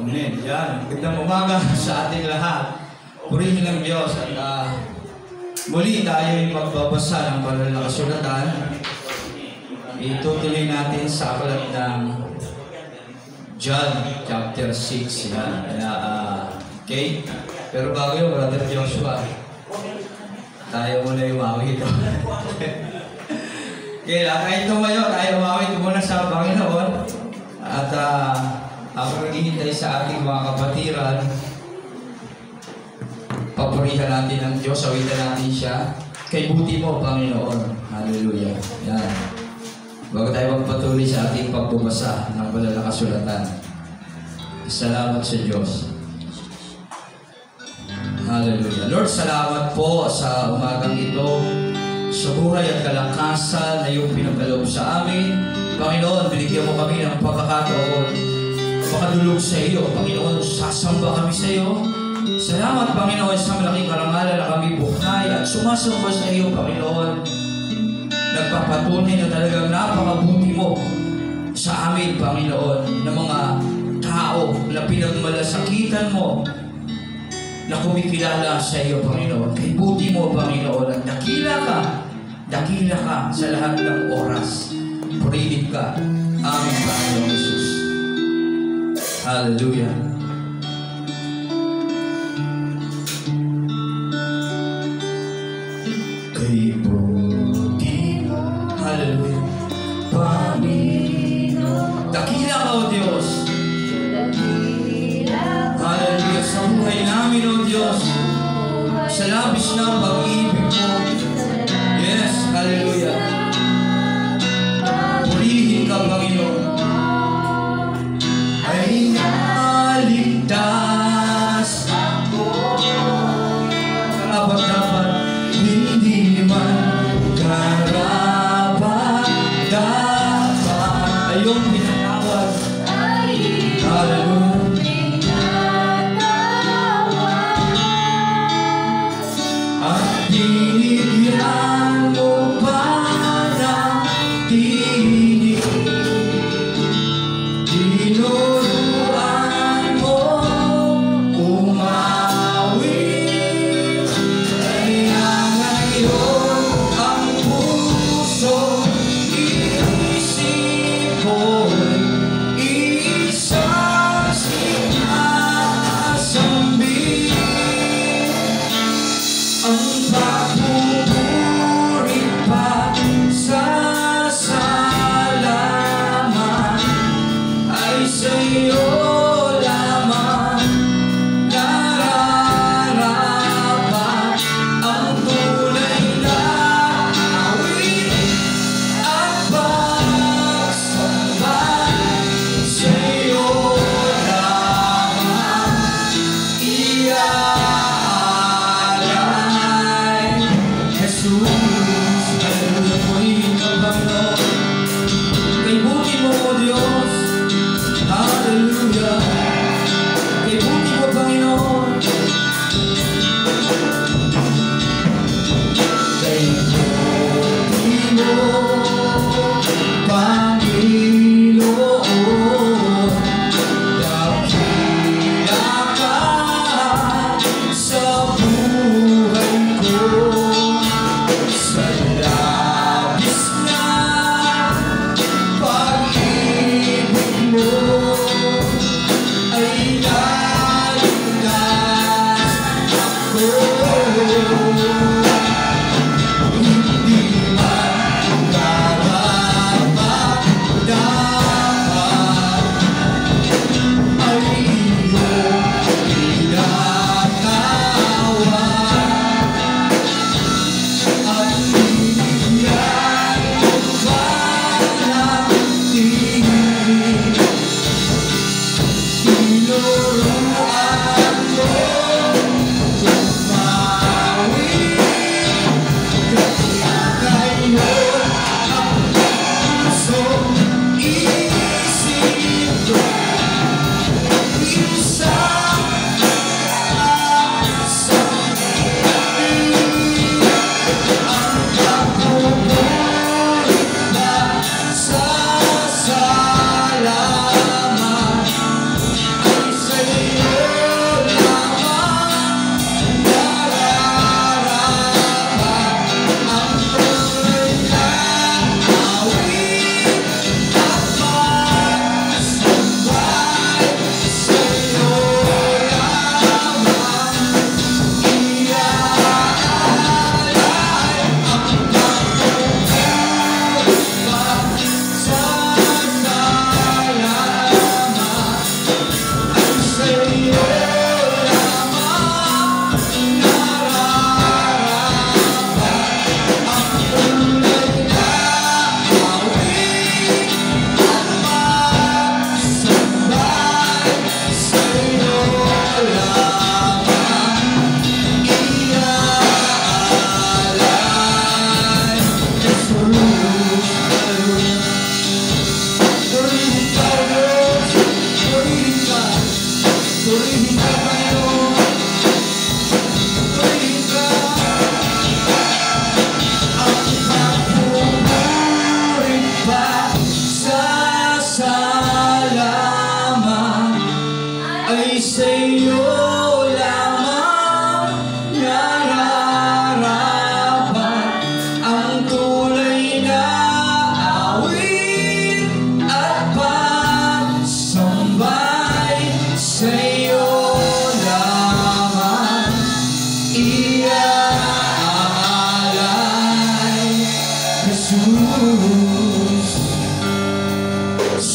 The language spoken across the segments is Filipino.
Amen. Yan. Gandang umaga sa ating lahat. Purihin ng Diyos at muli tayo ay magbabasa ng banal na kasulatan. Itutuloy natin sa aklat ng John chapter 6. Yan. Okay? Pero bago yun, Brother Joshua, tayo muna yung umawi ito. Okay, kahit tumayo, tayo umawi muna sa Panginoon. At ako naghihintay sa ating mga kapatiran. Papurihan natin ang Diyos, awitan natin siya. Kay buti mo, Panginoon. Hallelujah. Yan. Bago tayo magpatuloy sa ating pagbabasa ng banal na kasulatan. Salamat sa Diyos. Hallelujah. Lord, salamat po sa umagang ito, sa buhay at kalakasan na iyong pinagkaloob sa amin. Panginoon, binigyan mo kami ng pagkakataon makadulog sa iyo. Panginoon, sasamba kami sa iyo. Salamat, Panginoon, sa malaking karangalan na kami buhay at sumasamba sa iyo, Panginoon. Nagpapatunay na talagang napakabuti mo sa amin, Panginoon, ng mga tao na pinagmalasakitan mo na kumikilala sa iyo, Panginoon. Kay buti mo, Panginoon, at dakila ka sa lahat ng oras. Purihin ka, aming Panginoon Jesus. Hallelujah. Kay buti mo, hallelujah, Panginoon. Dakila ka, O Diyos. Hallelujah. Sa buhay namin, O Diyos, sa labis na pag-ibig mo. Yes, hallelujah. Purihin ka, Panginoon. Ay naligtas ako. Dapat hindi man karapat-dapat. Ayong pinatawad. Hallelujah. At dinig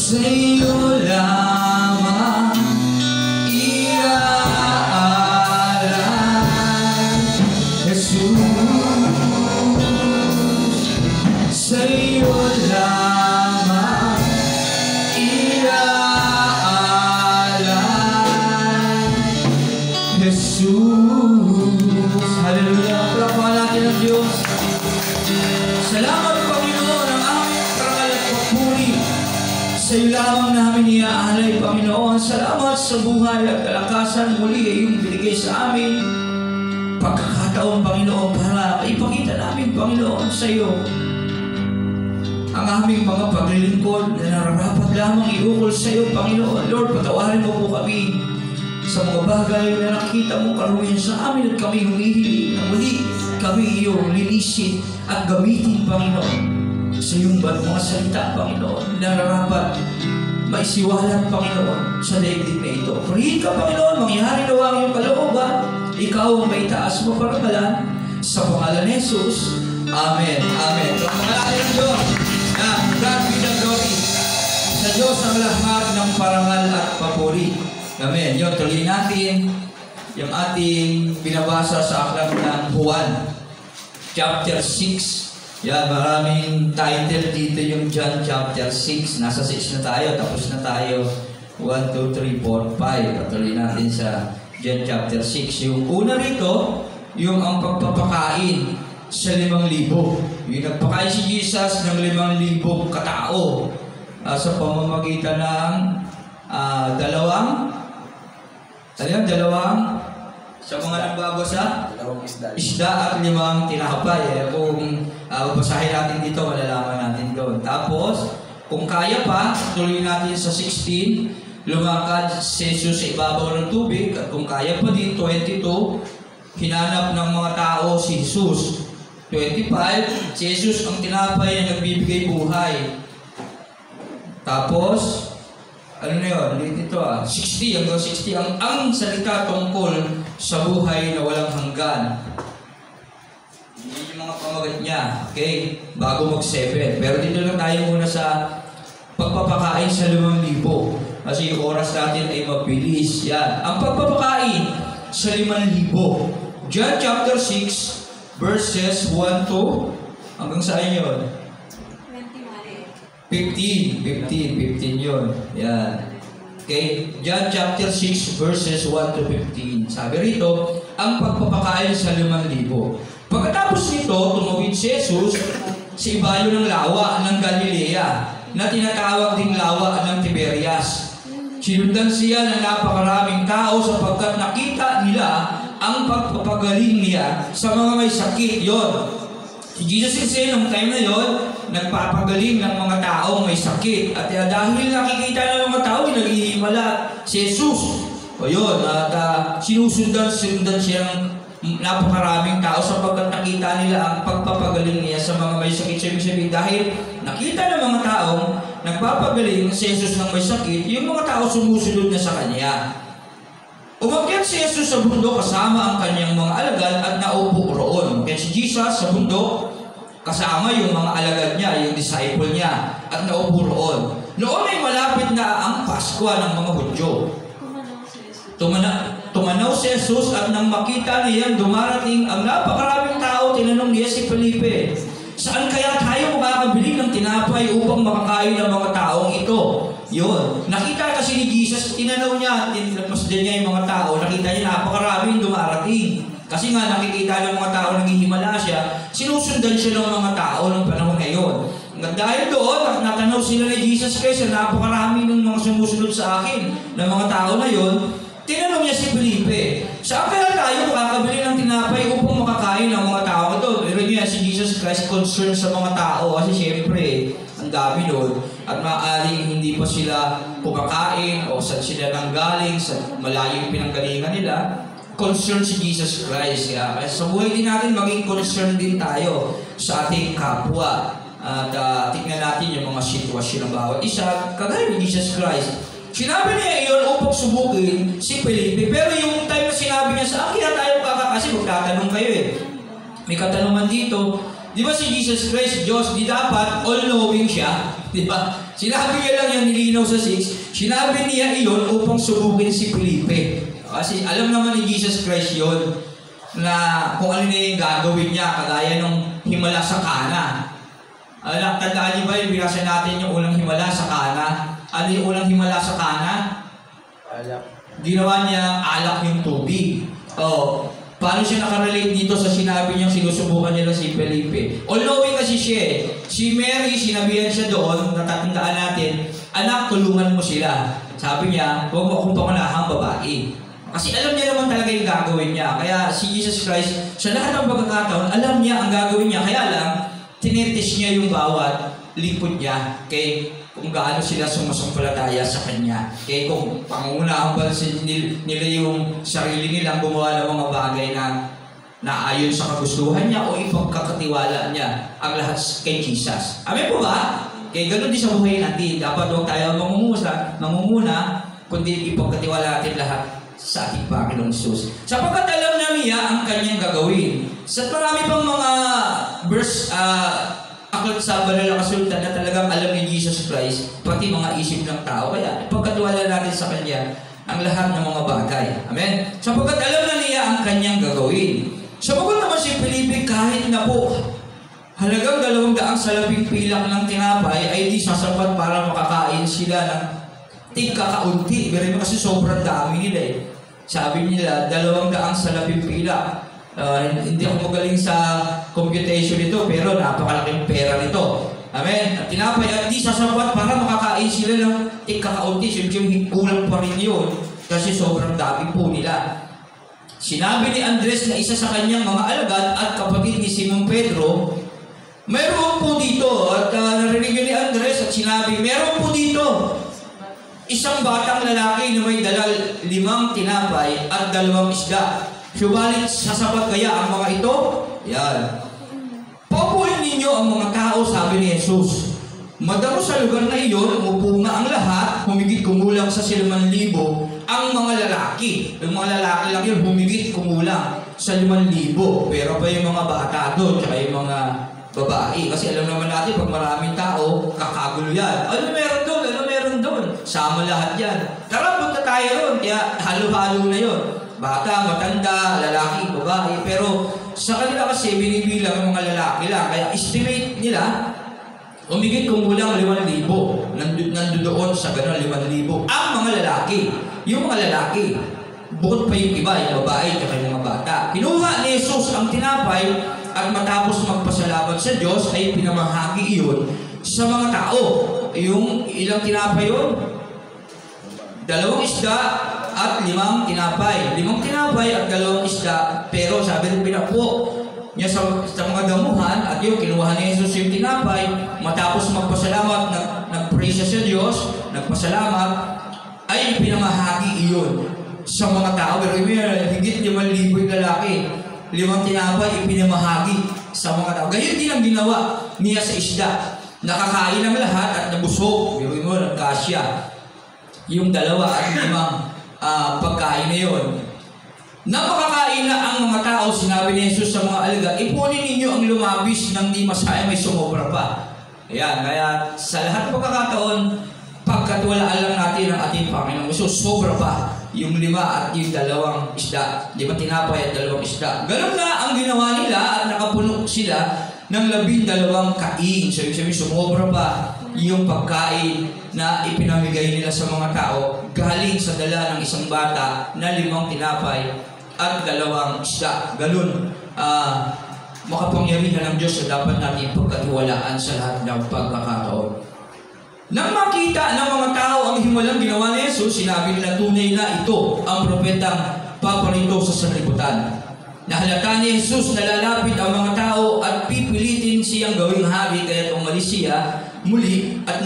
sa'yo lamang iaalay, Jesus, sa'yo lamang iaalay, Jesus. Hallelujah. Palapakan natin ang Diyos. Salamat, Panginoon, ang aming parangal at papuri. Sa'yo lamang namin iaalay, Panginoon. Salamat sa buhay at kalakasan muli ay iyong binigay sa amin. Pagkakataon, Panginoon, para ipakita namin, Panginoon, sa iyo ang aming mga paglilingkod na nararapat lamang iukol sa iyo, Panginoon. Lord, patawarin mo po kami sa mga bagay na nakikita mo karuyan sa amin at kami humihiling na muli kami iyong linisin at gamitin, Panginoon, sa iyong mga salita, Panginoon, na nararapat maisiwalat, Panginoon, sa daigdig na ito. Purihin ka, Panginoon, mangyari nawa ang iyong kalooban. Ikaw ang may taas mo parangalan sa pangalan ni Jesus. Amen. Amen. Sa pangalan ng Diyos, na God be the glory. Sa Diyos ang lahat ng parangal at papuri. Amen. Yun, tuloy natin yung ating binabasa sa aklat ng Juan, chapter 6. Yan, maraming title dito yung John chapter 6. Nasa 6 na tayo, tapos na tayo. 1, 2, 3, 4, 5. Patuloy natin sa John chapter 6. Yung una rito, yung ang pagpapakain sa 5,000. Yung nagpakain si Jesus ng 5,000 katao sa pamamagitan ng dalawang sa mga nagbabasa, isda at 5 tinapay. Kung babasahin natin dito, malalaman natin doon. Tapos, kung kaya pa, tuloy natin sa 16, lumakad si Jesus sa ibabaw ng tubig. At kung kaya pa din, 22, hinanap ng mga tao si Jesus. 25, si Jesus ang tinapay na nagbibigay buhay. Tapos, ano na yun? Dito 60 hanggang 60 ang salita tungkol sa buhay na walang hanggan. Hindi yung mga pamagat niya. Okay? Bago mag-7. Pero dito lang tayo muna sa pagpapakain sa 5,000. Kasi yung oras natin ay mabilis. Yan. Ang pagpapakain sa 5,000. John chapter 6 verses 1 to hanggang saan yun? 15 yun. Yan. Okay? John chapter 6 verses 1 to 15. Sabi rito, ang pagpapakain sa 5,000. Pagkatapos nito, tumawid si Jesus sa ibayo ng lawa ng Galilea na tinatawag ding lawa ng Tiberias. Sinundan siya ng napakaraming tao sapagkat nakita nila ang pagpapagaling niya sa mga may sakit. Yon. Si Jesus kasi nung time na yon, nagpapagaling ng mga taong may sakit. At dahil nakikita ng mga tao, naghihimala si Jesus. O yun, at sinusundan siya ng napakaraming tao sapagkat nakita nila ang pagpapagaling niya sa mga may sakit. Sabi dahil nakita ng mga taong nagpapagaling si Jesus ng may sakit, yung mga tao sumusunod na sa kanya. Umakyat si Jesus sa bundok kasama ang kanyang mga alagad at naupo roon. Kaya si Jesus sa bundok kasama yung mga alagad niya, yung disciple niya, at naupo roon. Noon ay malapit na ang Pasko ng mga Hudyo. Tumanaw si Jesus at nang makita niya dumarating ang napakaraming tao, tinanong niya si Felipe, saan kaya tayo makakabili ng tinapay upang makakain ng mga taong ito? Yun. Nakita kasi ni Jesus, tinanaw niya, tinapasdan niya yung mga tao, nakita niya napakaraming dumarating. Kasi nga nakikita ng mga tao naghihimala siya, sinusundan siya ng mga tao ng panahon na yun. Dahil doon, natanaw sila ni Jesus Christ, napakarami ng mga sumusunod sa akin ng mga tao na yun, tinanong niya si Felipe, saan kaya tayo makakabili ng tinapay upang makakain ng mga tao ito? Pero niya si Jesus Christ concerned sa mga tao kasi siyempre, ang dami doon. At maaaring hindi pa sila kumakain o saan sila nanggaling, sa malayong pinanggalingan nila. Concerned si Jesus Christ. Kaya sa buhay din natin, maging concerned din tayo sa ating kapwa. At tingnan natin yung mga sitwasyon ng bawat isa, kagaya ni Jesus Christ. Sinabi niya iyon upang subukin si Felipe. Pero yung time na sinabi niya sa akin, tayo kasi magtatanong kayo eh. May katanungan dito, Di ba si Jesus Christ, Diyos, di dapat all-knowing siya? Di ba? Sinabi niya lang yan, nilinaw sa 6. Sinabi niya iyon upang subukin si Felipe. Kasi alam naman ni Jesus Christ yon na kung ano na yung gagawin niya, kagaya ng himala sa Kana. Tandaan niyo ba yung binasa natin yung unang himala sa Kana? Ano yung unang himala sa Kana? Alak. Ginawa niya alak yung tubig. Paano siya nakarelate dito sa sinabi niyang sinusubukan niya si Felipe? All-knowing kasi siya eh. Si Mary, sinabihan siya doon, natatandaan natin, anak, tulungan mo sila. Sabi niya, huwag mo akong pangunahang babae. Kasi alam niya naman talaga yung gagawin niya. Kaya si Jesus Christ, sa lahat ng pagkakataon, alam niya ang gagawin niya. Kaya lang, tinitis niya yung bawat lingkod niya kay kung gaano sila sumasampalataya sa Kanya. Kaya kung pangunahang ba nila yung sarili nilang gumawa ng mga bagay na ayon sa kagustuhan niya o ipagkakatiwala niya ang lahat kay Jesus. Amen po ba? Kaya ganoon din sa buhay natin. Dapat huwag tayo mangunguna, kundi ipagkatiwala natin lahat sa ating Panginoong Jesus. Sapagkat alam na niya ang Kanyang gagawin. Sa marami pang mga verse, aklat sa banal na kasultan na talagang alam ni Jesus Christ, pati mga isip ng tao. Kaya ipagkatiwala natin sa Kanya ang lahat ng mga bagay. Amen? Sapagkat alam na niya ang Kanyang gagawin. Sapagkat naman si Felipe, kahit na po halagang 200 salaping pilak ng tinapay ay di sasapat para makakain sila ng tigkakaunti. Pero kasi sobrang dami nila eh. Sabi nila, 200 salaping pilak. Hindi ako magaling sa computation nito, pero napakalaking pera nito. Amen? At tinapay at di sasapat para makakain sila ng tigkakaunti. Siyempre, kulang pa rin yun kasi sobrang dami po nila. Sinabi ni Andres na isa sa kanyang mga alagad at kapatid ni Simon Pedro, mayroon po dito, at narinig yun ni Andres at sinabi, mayroon po dito isang batang lalaki na may dalal 5 tinapay at 2 isda. Subalit, sasapat kaya ang mga ito? Yan. Papuin ninyo ang mga tao, sabi ni Jesus. Madamo sa lugar na iyon, umupo nga ang lahat, humigit kumulang sa 5,000 ang mga lalaki. Yung mga lalaki lang yun, humigit kumulang sa 5,000. Pero pa yung mga bata doon, tsaka yung mga babae. Kasi alam naman natin, pag maraming tao, kakagulo yan. Ano meron doon? Ano meron doon? Sama lahat yan. Tara, punta tayo ron. Kaya halo-halo na yun. Bata, matanda, lalaki, babae. Pero sa kanila kasi binibilang yung mga lalaki lang. Kaya estimate nila, umigit kung kulang 5,000. Nandoon sa gano'n 5,000. Ang mga lalaki. Yung mga lalaki. Bukod pa yung iba, yung babae, at yung mga bata. Kinuha ni Jesus ang tinapay at matapos magpasalamat sa Diyos ay pinamahagi iyon sa mga tao. Yung ilang tinapay yun? 2 isda at 5 tinapay. 5 tinapay at 2 isda. Pero sabi rin pinapo niya sa mga damuhan at yung kinuha ni Jesus yung tinapay, matapos magpasalamat, nag-praise sa Diyos, nagpasalamat, ay pinamahagi iyon sa mga tao. Pero higit 5,000 yung lalaki. 5 tinapay, ipinamahagi sa mga tao. Gayon din ang ginawa niya sa isda. Nakakain ang lahat at nabusog. Pero mo, nagkasya. Yung 2 at 5 pagkain na yun. Nang makakain na ang mga tao, sinabi ni Jesus sa mga alagad, ipunin ninyo ang lumabis ng di masaya, may sumobra pa. Ayan, kaya sa lahat ng pagkakataon, pagkatiwalaan lang natin ang ating Panginoon. So, sobra pa yung 5 at yung 2 isda. 5 tinapay at 2 isda. Ganun na ang ginawa nila at nakapuno sila ng 12 kain. So, ibig sabihin, sumobra pa yung pagkain na ipinamigay nila sa mga tao galing sa dala ng isang bata na 5 tinapay at 2 isda. Ganun, makapangyarihan ng Diyos na dapat natin pagkatiwalaan sa lahat ng pagkakataon. Nang makita ng mga tao ang himalang ginawa ni Jesus, sinabi nila tunay na ito ang propetang paparito sa sanlibutan. Nahalata ni Jesus na lalapit ang mga tao at pipilitin siyang gawing hari, kaya umalis siya muli at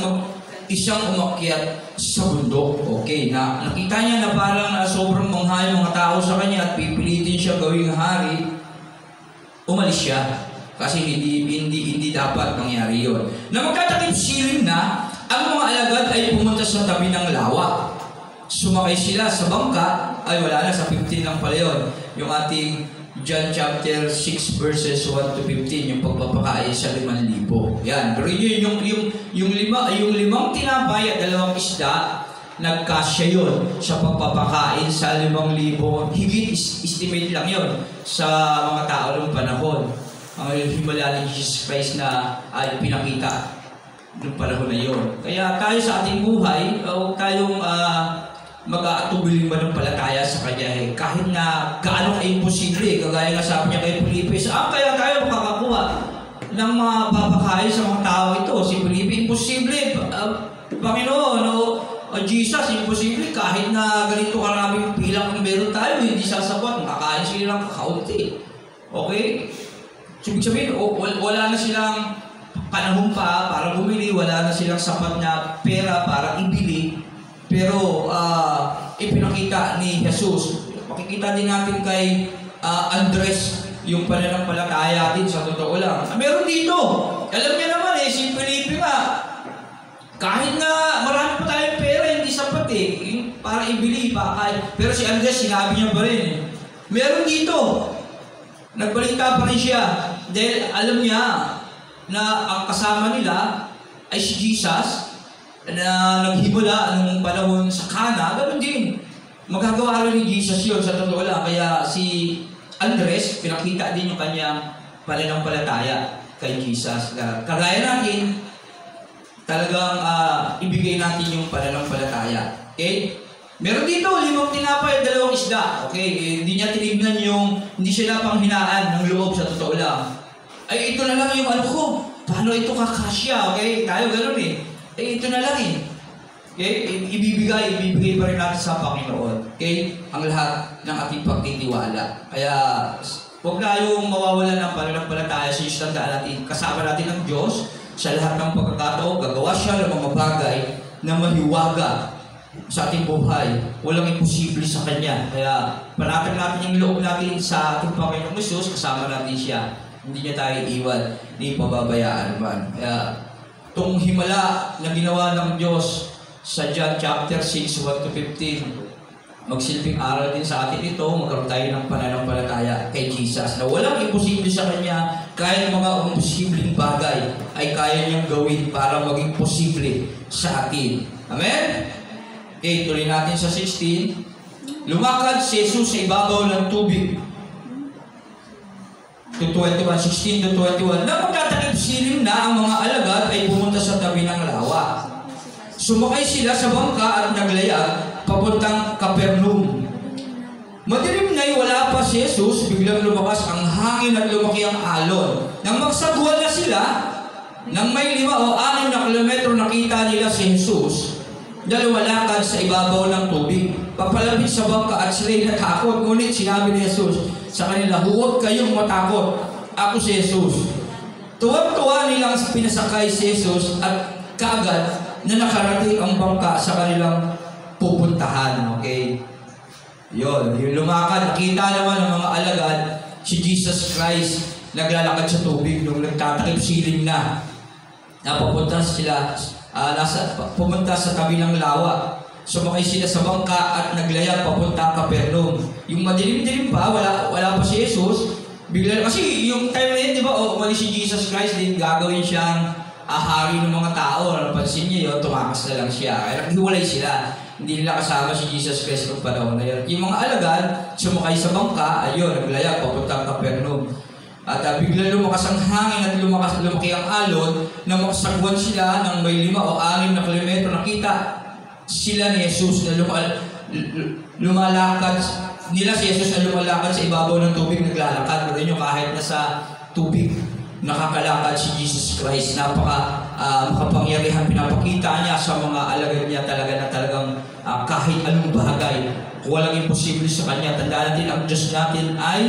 isang umakyat sa bundok. Okay, nakita niya na parang sobrang mangha yung mga tao sa kanya at pipilitin siya gawing hari, umalis siya. Kasi hindi dapat mangyari yun. Na magtatakip siling na, ang mga alagad ay pumunta sa tabi ng lawa. Sumakay sila sa bangka, ay wala na, sa 15 lang pala yun. Yung ating John chapter 6 verses 1 to 15, yung pagpapakain sa 5,000. Yan. Pero yun, yung limang tinapay at 2 isda, nagkasya yun sa pagpapakain sa 5,000. Higit estimate lang yun sa mga tao ng panahon. Ang himala ni Jesus Christ na ay pinakita noong panahon na yun. Kaya tayo sa ating buhay, huwag tayong mag-aatubiling manampalataya sa Kanya. Kahit na gaano ka-imposible, kagaya nga sabi niya kay Felipe, kaya tayo makakakuha ng mga papakain sa mga tao ito. Si Felipe, imposible. Panginoon, Jesus, imposible. Kahit na ganito karaming pilang kung meron tayo, hindi sasapat. Makakain sila ng kakaunti. Okay? So, ibig sabihin, wala na silang panahon pa para bumili, wala na silang sapat na pera para ibili. Pero ipinakita ni Jesus. Makikita din natin kay Andres yung pananampalataya din sa totoo lang. Meron dito. Alam niya naman si Felipe nga. Kahit na marami pa tayong pera, hindi sapat para ibili pa. Pero si Andres, sinabi niya pa rin meron dito. Nagbalita pa rin siya. Dahil alam niya na ang kasama nila ay si Jesus, na naghimula nung panahon sa Cana. Ganoon din. Magagawa rin ni Jesus yun sa totoo lang. Kaya si Andres, pinakita din yung kanyang pananampalataya kay Jesus. Kagaya natin, talagang ibigay natin yung pananampalataya. Okay? Meron dito, 5 tinapay at 2 isda. Okay? Hindi niya tinignan hindi siya panghinaan ng loob sa totoo lang. Ay, ito na lang yung ko. Paano ito kakasya? Okay? Tayo ganoon ito na lang Okay? Ibibigay pa rin natin sa Panginoon. Okay? Ang lahat ng ating pagtitiwala. Kaya, huwag tayong mawawalan ng pananampalataya sa Diyos. Tandaan natin, kasama natin ang Diyos sa lahat ng pagkakataon. Gagawa siya ng mga bagay na mahiwaga sa ating buhay. Walang imposible sa Kanya. Kaya, panatag natin yung loob natin sa ating Panginoong Isus, kasama natin siya. Hindi niya tayo iwan, hindi pababayaan man. Kaya, itong himala na ginawa ng Diyos sa John chapter 6, 1 to 15, magsilbing aral din sa atin ito. Magkaroon tayo ng pananampalataya kay Jesus na walang imposible sa Kanya. Kahit mga imposibleng bagay ay kaya niyang gawin para maging posible sa atin. Amen? Okay, tuloy natin sa 16. Lumakad si Jesus sa ibabaw ng tubig. 16 to 21. Nang magtatakip silim na ang mga alagad ay pumunta sa tabi ng lawa. Sumakay sila sa bangka at naglayag papuntang Capernaum. Madilim na'y wala pa si Jesus, biglang lumakas ang hangin at lumaki ang alon. Nang magsagwan na sila, nang may 5 o 6 na kilometro nakita nila si Jesus, dalawalakad sa ibabaw ng tubig. Papalapit sa bangka at sila'y natakot. Ngunit sinabi ni Jesus sa kanila, huwag kayong matakot. Ako si Jesus. Tuwag-tuwa nilang pinasakay si Jesus at kaagad na nakarating ang bangka sa kanilang pupuntahan. Okay? Yun. Yung lumakad, nakita naman ng mga alagad si Jesus Christ naglalakad sa tubig nung nagtatakip siling na. Napapunta sila pumunta sa tabi ng lawa. Sumakay sila sa bangka at naglayag papunta Capernaum. Yung madilim-dilim pa, wala pa si Jesus. Bigla, kasi yung time na yun, di ba, umalis si Jesus Christ, din gagawin siyang hari ng mga tao. Napansin niyo yun, tumakas na lang siya. Kaya naghiwalay sila. Hindi nila kasama si Jesus Christ ng panahon na yun. Yung mga alagad, sumakay sa bangka, ayun, naglayag papunta Capernaum. At bigla lumakas ang hangin at lumaki ang alon na makasagwan sila ng may 5 o 6 na kilometro. Nakita sila ni Jesus na lumalakad. Nila si Jesus na lumalakad sa ibabaw ng tubig, naglalakad. Pero nyo kahit nasa tubig, nakakalakad si Jesus Christ. Makapangyarihan. Pinapakita niya sa mga alagad niya talagang kahit anong bagay. Walang imposible sa Kanya. Tandaan natin, ang Diyos natin ay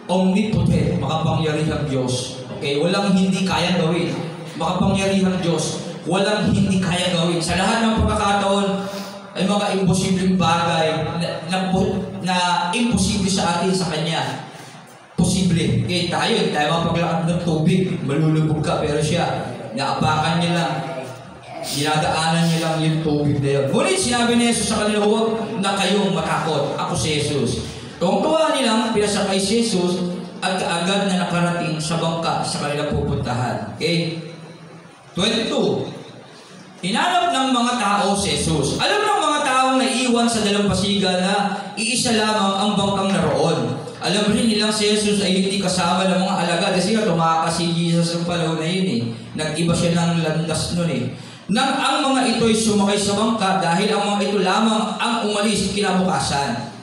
omnipotent, makapangyarihang Diyos. Okay? Walang hindi kaya gawin. Makapangyarihang Diyos. Walang hindi kaya gawin. Sa lahat ng pagkakataon ay mga imposibleng bagay na imposible sa atin sa Kanya. Posible. Okay, tayo mapaglakad ng tubig. Malulubog ka. Pero siya, naapakan niya lang. Dinadaanan niya lang yung tubig na yun. Ngunit sinabi ni Jesus sa kanila, huwag na kayong matakot. Ako si Jesus. Tuwang-tuwa nilang pinasakay si Jesus at kaagad na nakarating sa bangka sa kanilang pupuntahan. Okay? 22. Hinanap ng mga tao si Jesus. Alam ng mga taong naiiwan sa dalampasigan na iisa lamang ang bangkang naroon. Alam rin nilang si Jesus ay hindi kasama ng mga alagad. Kasi nga tumakas si Jesus ng panahon na yun eh. Nag-iba siya ng landas nun eh. Nang ang mga ito'y sumakay sa bangka dahil ang mga ito lamang ang umalis kinabukasan.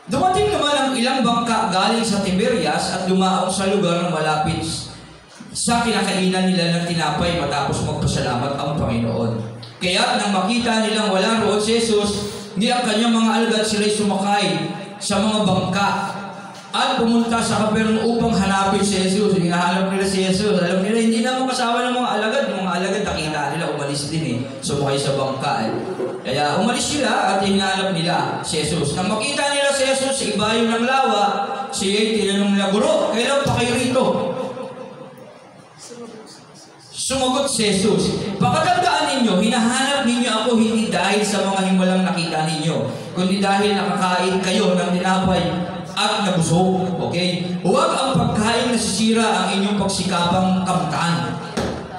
Dumating naman ang ilang bangka galing sa Tiberias at dumaong sa lugar na malapit sa kinakainan nila ng tinapay matapos magpasalamat ang Panginoon. Kaya nang makita nilang wala roon si Jesus, hindi ang kanyang mga alagad sila'y sumakay sa mga bangka at pumunta sa Capernaum upang hanapin si Jesus. Hinahanap nila si Jesus. Alam nila, hindi naman kasama ng mga alagad. Yung mga alagad, nakita nila, umalis din eh. Sumakay sa bangka eh. Kaya umalis sila at hinahanap nila si Jesus. Nang makita nila si Jesus sa ibayo ng lawa, siya'y tinanong nila, "Guro, kailan pa kayo rito?" Sumagot si Jesus, "Pakatandaan ninyo, hinahanap ninyo ako hindi dahil sa mga himalang nakita ninyo, kundi dahil nakakain kayo ng tinapay at nabusog." Okay? Huwag ang pagkain nasisira ang inyong pagsikapang kamtaan,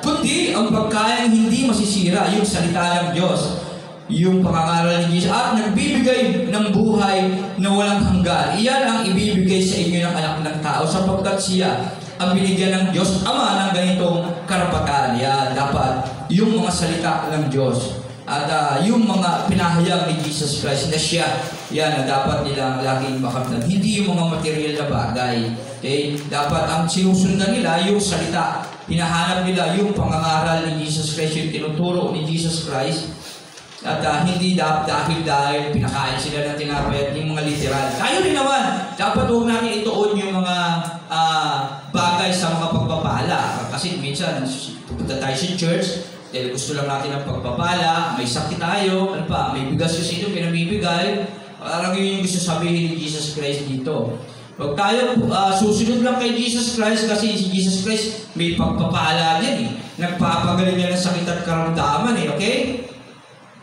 kundi ang pagkain hindi masisira, yung salita ng Diyos, yung pangangaral ni Jesus, at nagbibigay ng buhay na walang hanggan. Iyan ang ibibigay sa inyo ng anak ng tao, sapagkat siya ang binigyan ng Diyos Ama ng ganitong karapatan. Yan, dapat yung mga salita ng Diyos at yung mga pinahayag ni Jesus Christ na siya, yan na dapat nilang laging makamtan. Hindi yung mga material na bagay. Okay? Dapat ang sinusundan nila yung salita. Hinahanap nila yung pangangaral ni Jesus Christ, yung tinuturo ni Jesus Christ. At hindi dahil pinakain sila ng tinapay at yung mga literal. Tayo rin naman, dapat huwag natin ituon yung mga bagay sa mga pagpapala. Kasi minsan, pupunta tayo sa church, dahil gusto lang natin ng pagpapala, may sakit tayo, ano pa, may bigas kasi ito, pinamibigay. Parang yun yung gusto sabihin ni Jesus Christ dito. Huwag tayo susunod lang kay Jesus Christ kasi si Jesus Christ may pagpapala yan eh. Nagpapagaling niya ng sakit at karamdaman eh, okay?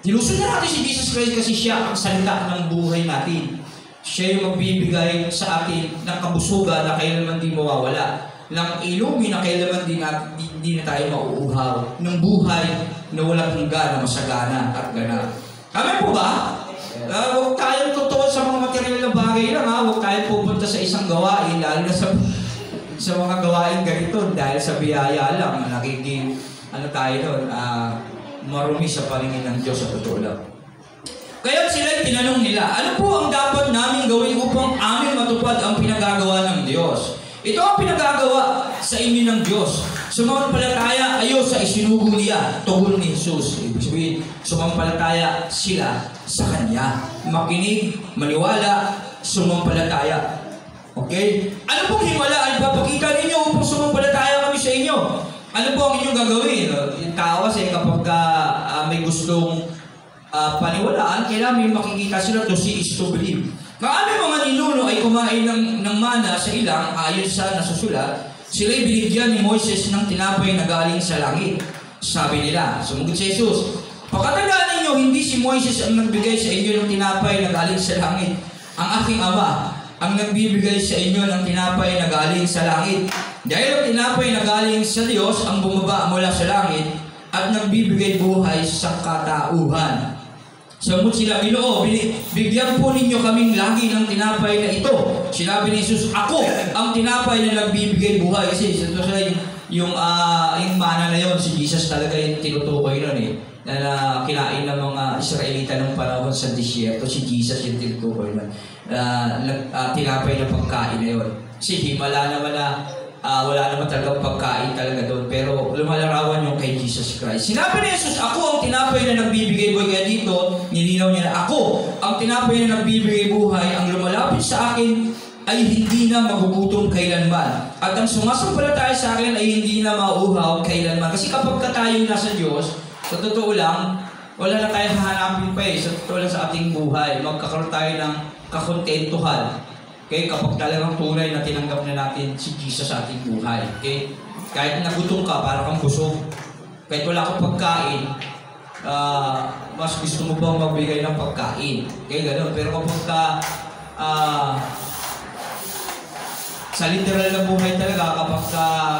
Nilusunod natin si Jesus Christ kasi siya ang salita ng buhay natin. Siya yung magbibigay sa atin ng kabusugan na kailanman di mawawala, ng ilumi na kailanman di na tayo mauuhaw, ng buhay na walang hanggan na masagana at ganap. Kami po ba? Huwag tayong totoo sa mga material na bagay lang ha. Huwag tayong pupunta sa isang gawain, lalo na sa mga gawain ganito dahil sa biyaya lang, nagiging tayo doon, marumi sa paningin ng Diyos sa totoo lang. Kaya sila tinanong nila, "Ano po ang dapat namin gawin upang amin matupad ang pinagagawa ng Diyos?" Ito ang pinagagawa sa inyo ng Diyos. Sumampalataya ayo sa isinugo niya, tugon ni Jesus. Ibig sabihin, sumampalataya sila sa Kanya. Makinig, maniwala, sumampalataya. Okay? Ano pong himala ang ipapakita ninyo upang sumampalataya kami sa inyo? Ano po ang inyong gagawin? Yung tao kasi kapag may gustong paniwalaan, kailangan may makikita sila to see is to believe. Kung aming mga ninuno ay kumain ng mana sa ilang, ayon sa nasusulat, sila'y binigyan ni Moises ng tinapay na galing sa langit. Sabi nila, sumagot si Jesus, "Pakatandaan ninyo, hindi si Moises ang nagbigay sa inyo ng tinapay na galing sa langit. Ang aking Ama ang nagbibigay sa inyo ng tinapay na galing sa langit. Dahil ang tinapay na galing sa Diyos ang bumaba mula sa langit at nagbibigay buhay sa katauhan." Sagot sila, "Ginoo, bigyan po ninyo kaming lagi ng tinapay na ito." Sinabi ni Jesus, "Ako ang tinapay na nagbibigay buhay." Kasi yung mana na yun, si Jesus talaga yung tinutukoy nun eh. Na kinain ng mga Israelita ng panahon sa disyerto, si Jesus yung tinutukoy nun. Tinapay na pagkain na yun. Kasi himala naman na wala naman talagang pagkain talaga doon, pero lumalarawan yung kay Jesus Christ. Sinabi ni Jesus, "Ako ang tinapay na nagbibigay buhay." Kaya dito, nilinaw niya na, "Ako ang tinapay na nagbibigay buhay, ang lumalapit sa akin ay hindi na magugutom kailanman. At ang sumasampalataya sa akin ay hindi na mauuhaw kailanman." Kasi kapag tayo nasa Diyos, sa totoo lang, wala na tayong hahanapin pa eh. Sa totoo lang sa ating buhay, magkakaroon tayo ng kakontentuhan. Okay, kapag talagang tunay na tinanggap na natin si Jesus sa ating buhay. Okay? Kahit nagutom ka, para kang busog. Kahit wala kang pagkain, mas gusto mo bang magbigay ng pagkain? Okay, gano'n. Pero kapag Sa literal na buhay talaga, kapag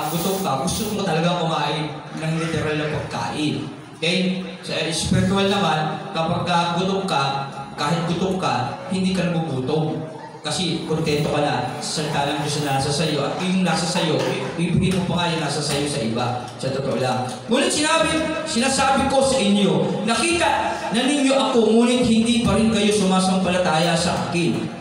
gutom ka, gusto mo talaga kumain ng literal na pagkain. Okay? Sa spiritual naman, kapag gutom ka, kahit gutom ka, hindi ka nagugutom. Kasi kontento ka na sa salita ng Diyos na nasa sayo. At yung nasa sayo, ibigay mo pa nga yung nasa sayo sa iba. Sa totoo lang. Ngunit sinasabi ko sa inyo, nakita na ninyo ako, ngunit hindi pa rin kayo sumasampalataya sa akin.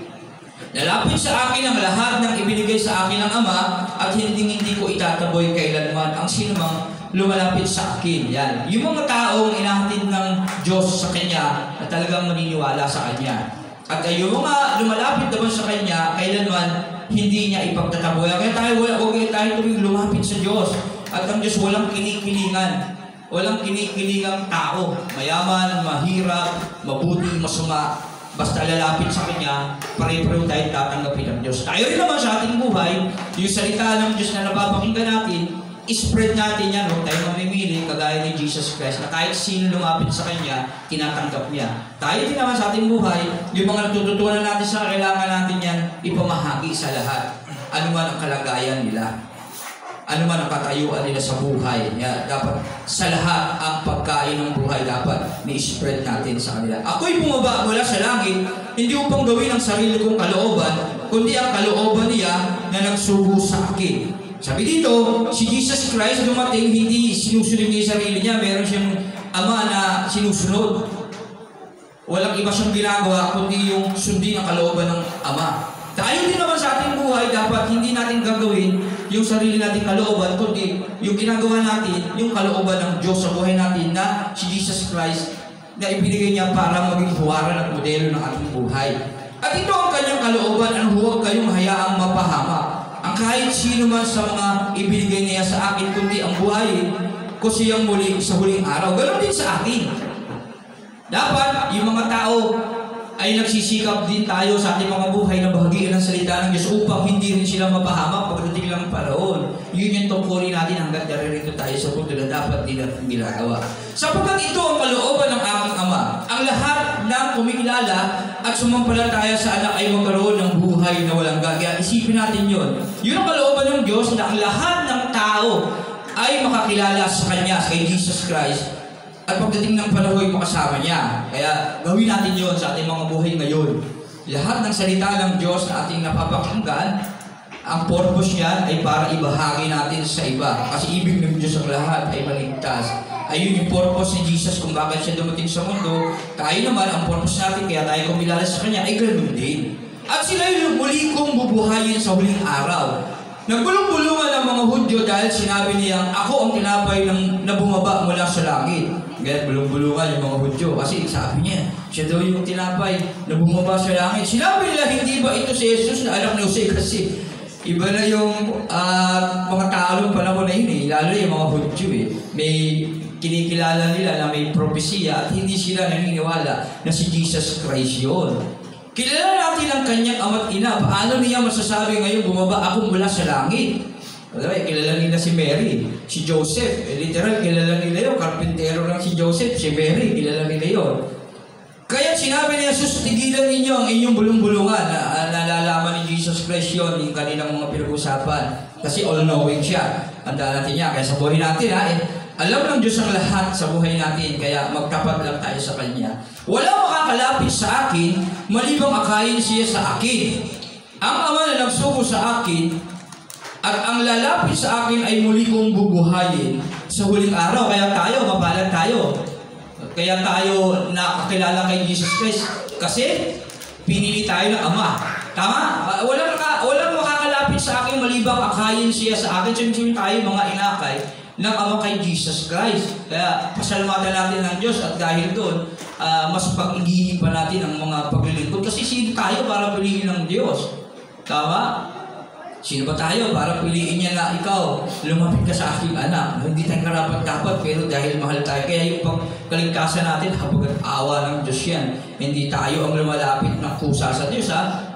Lalapit sa akin ang lahat ng ibinigay sa akin ng Ama, at hindi ko itataboy kailanman ang sinumang lumalapit sa akin. Yan. Yung mga taong inahatid ng Diyos sa Kanya na talagang maniniwala sa Kanya. At yung mga lumalapit naman sa Kanya, kailanman hindi niya ipagtataboy. Kaya huwag tayo tuwing lumapit sa Diyos. At ang Diyos walang kinikilingan. Walang kinikilingang tao. Mayaman, mahirap, mabuti, masama. Basta lalapit sa Kanya, pare-pareho tayo tatanggapin ng Diyos. Tayo rin naman sa ating buhay, yung salita ng Diyos na napapakinggan natin, spread natin yan, huwag tayo mamimili, kagaya ni Jesus Christ, na kahit sino lumapit sa Kanya, tinatanggap niya. Tayo din naman sa ating buhay, yung mga natututunan natin sa kailangan natin yan, ipamahagi sa lahat. Ano man ang kalagayan nila. Ano man ang katayuan nila sa buhay. Dapat sa lahat ang pagkain ng buhay dapat ni-spread natin sa kanila. Ako'y bumaba mula sa langit, hindi upang gawin ang sarili kong kalooban, kundi ang kalooban niya na nagsugo sa akin. Sabi dito, si Jesus Christ dumating, hindi sinusunod niya yung sarili niya. Meron siyang Ama na sinusunod. Walang iba siyang ginagawa, kundi yung sundin ang kalooban ng Ama. Tayo din naman sa ating buhay, dapat hindi natin gagawin yung sarili nating kalooban, kundi yung ginagawa natin, yung kalooban ng Diyos sa buhay natin na si Jesus Christ na ibinigay niya para maging huwaran at modelo ng ating buhay. At ito ang kanyang kalooban, ang huwag kayong hayaang mapahamak. Ang kahit sino man sa mga ibinigay niya sa akin, kundi ang buhay ko siyang muli sa huling araw. Ganon din sa akin. Dapat yung mga tao ay nagsisikap din tayo sa ating mga buhay na bahagian ng salita ng Diyos upang hindi rin sila mapahamak pagdating ng panahon. Yun yung tungkulin natin hanggang naririto tayo sa punto na dapat din natin ginagawa. Sapagkat ito ang kalooban ng aking Ama. Ang lahat ng kumikilala at sumampalataya sa anak ay magkaroon ng buhay na walang gagaya. Isipin natin yun. Yun ang kalooban ng Diyos na ang lahat ng tao ay makakilala sa Kanya, kay Jesus Christ. At pagdating ng panahon ay makasama niya. Kaya gawin natin yon sa ating mga buhay ngayon. Lahat ng salita ng Diyos na ating napapakinggan, ang purpose niyan ay para ibahagi natin sa iba. Kasi ibig ng Diyos ang lahat ay maligtas. Ayun yung purpose ni Jesus kung bakit siya dumating sa mundo. Tayo naman, ang purpose natin, kaya tayo kumilala sa Kanya, ay ganoon din. At sila yung muli kong bubuhayin sa huling araw. Nagbulong-bulungan ang mga Hudyo dahil sinabi niyang, ako ang tinapay na bumaba mula sa langit. Kaya bulong-bulungan yung mga Hudyo. Kasi sabi niya, siya daw yung tinapay na bumaba sa langit. Sinabi nila, hindi ba ito si Jesus na anak ni Jose? Kasi iba na yung mga tao ng panahon na yun eh. Lalo yung mga Hudyo eh. May kinikilala nila na may propesya at hindi sila naniniwala na si Jesus Christ yun. Kilala natin ang kanyang ama't ina. Paano niya masasabi ngayon bumaba ako mula sa langit? Kilala nila si Mary, si Joseph. Literal, kilala nila yun. Karpintero lang si Joseph, si Mary, kilala nila yun. Kaya sinabi ni Jesus, tigilan ninyo ang inyong bulong-bulungan. Nalalaman ni Jesus Christ yun, yung kanilang mga pinag-usapan. Kasi all-knowing siya. Tandaan natin niya. Kaya sa buhay natin, alam ng Diyos ang lahat sa buhay natin, kaya magtapat lang tayo sa Kanya. Wala makakalapit sa akin, malibang akayin siya sa akin. Ang Ama na nagsugo sa akin, at ang lalapit sa akin ay muli kong bubuhayin sa huling araw. Kaya tayo, mapalad tayo. Kaya tayo nakakilala kay Jesus Christ. Kasi pinili tayo ng Ama. Tama? Walang makakalapit sa akin, malibang akayin siya sa akin. Siyempre tayo mga inakay ng Ama kay Jesus Christ. Kaya pasalamatan natin ng Diyos at dahil doon, mas pag-igihin pa natin ang mga paglilingkod. Kasi sino tayo para piliin ng Diyos? Tama? Sino ba tayo para piliin niya na ikaw, lumapit ka sa aking anak? Hindi tayo karapat-dapat pero dahil mahal tayo. Kaya yung pagkaligtasan natin, habang awa ng Diyos yan. Hindi tayo ang lumalapit ng kusa sa Diyos,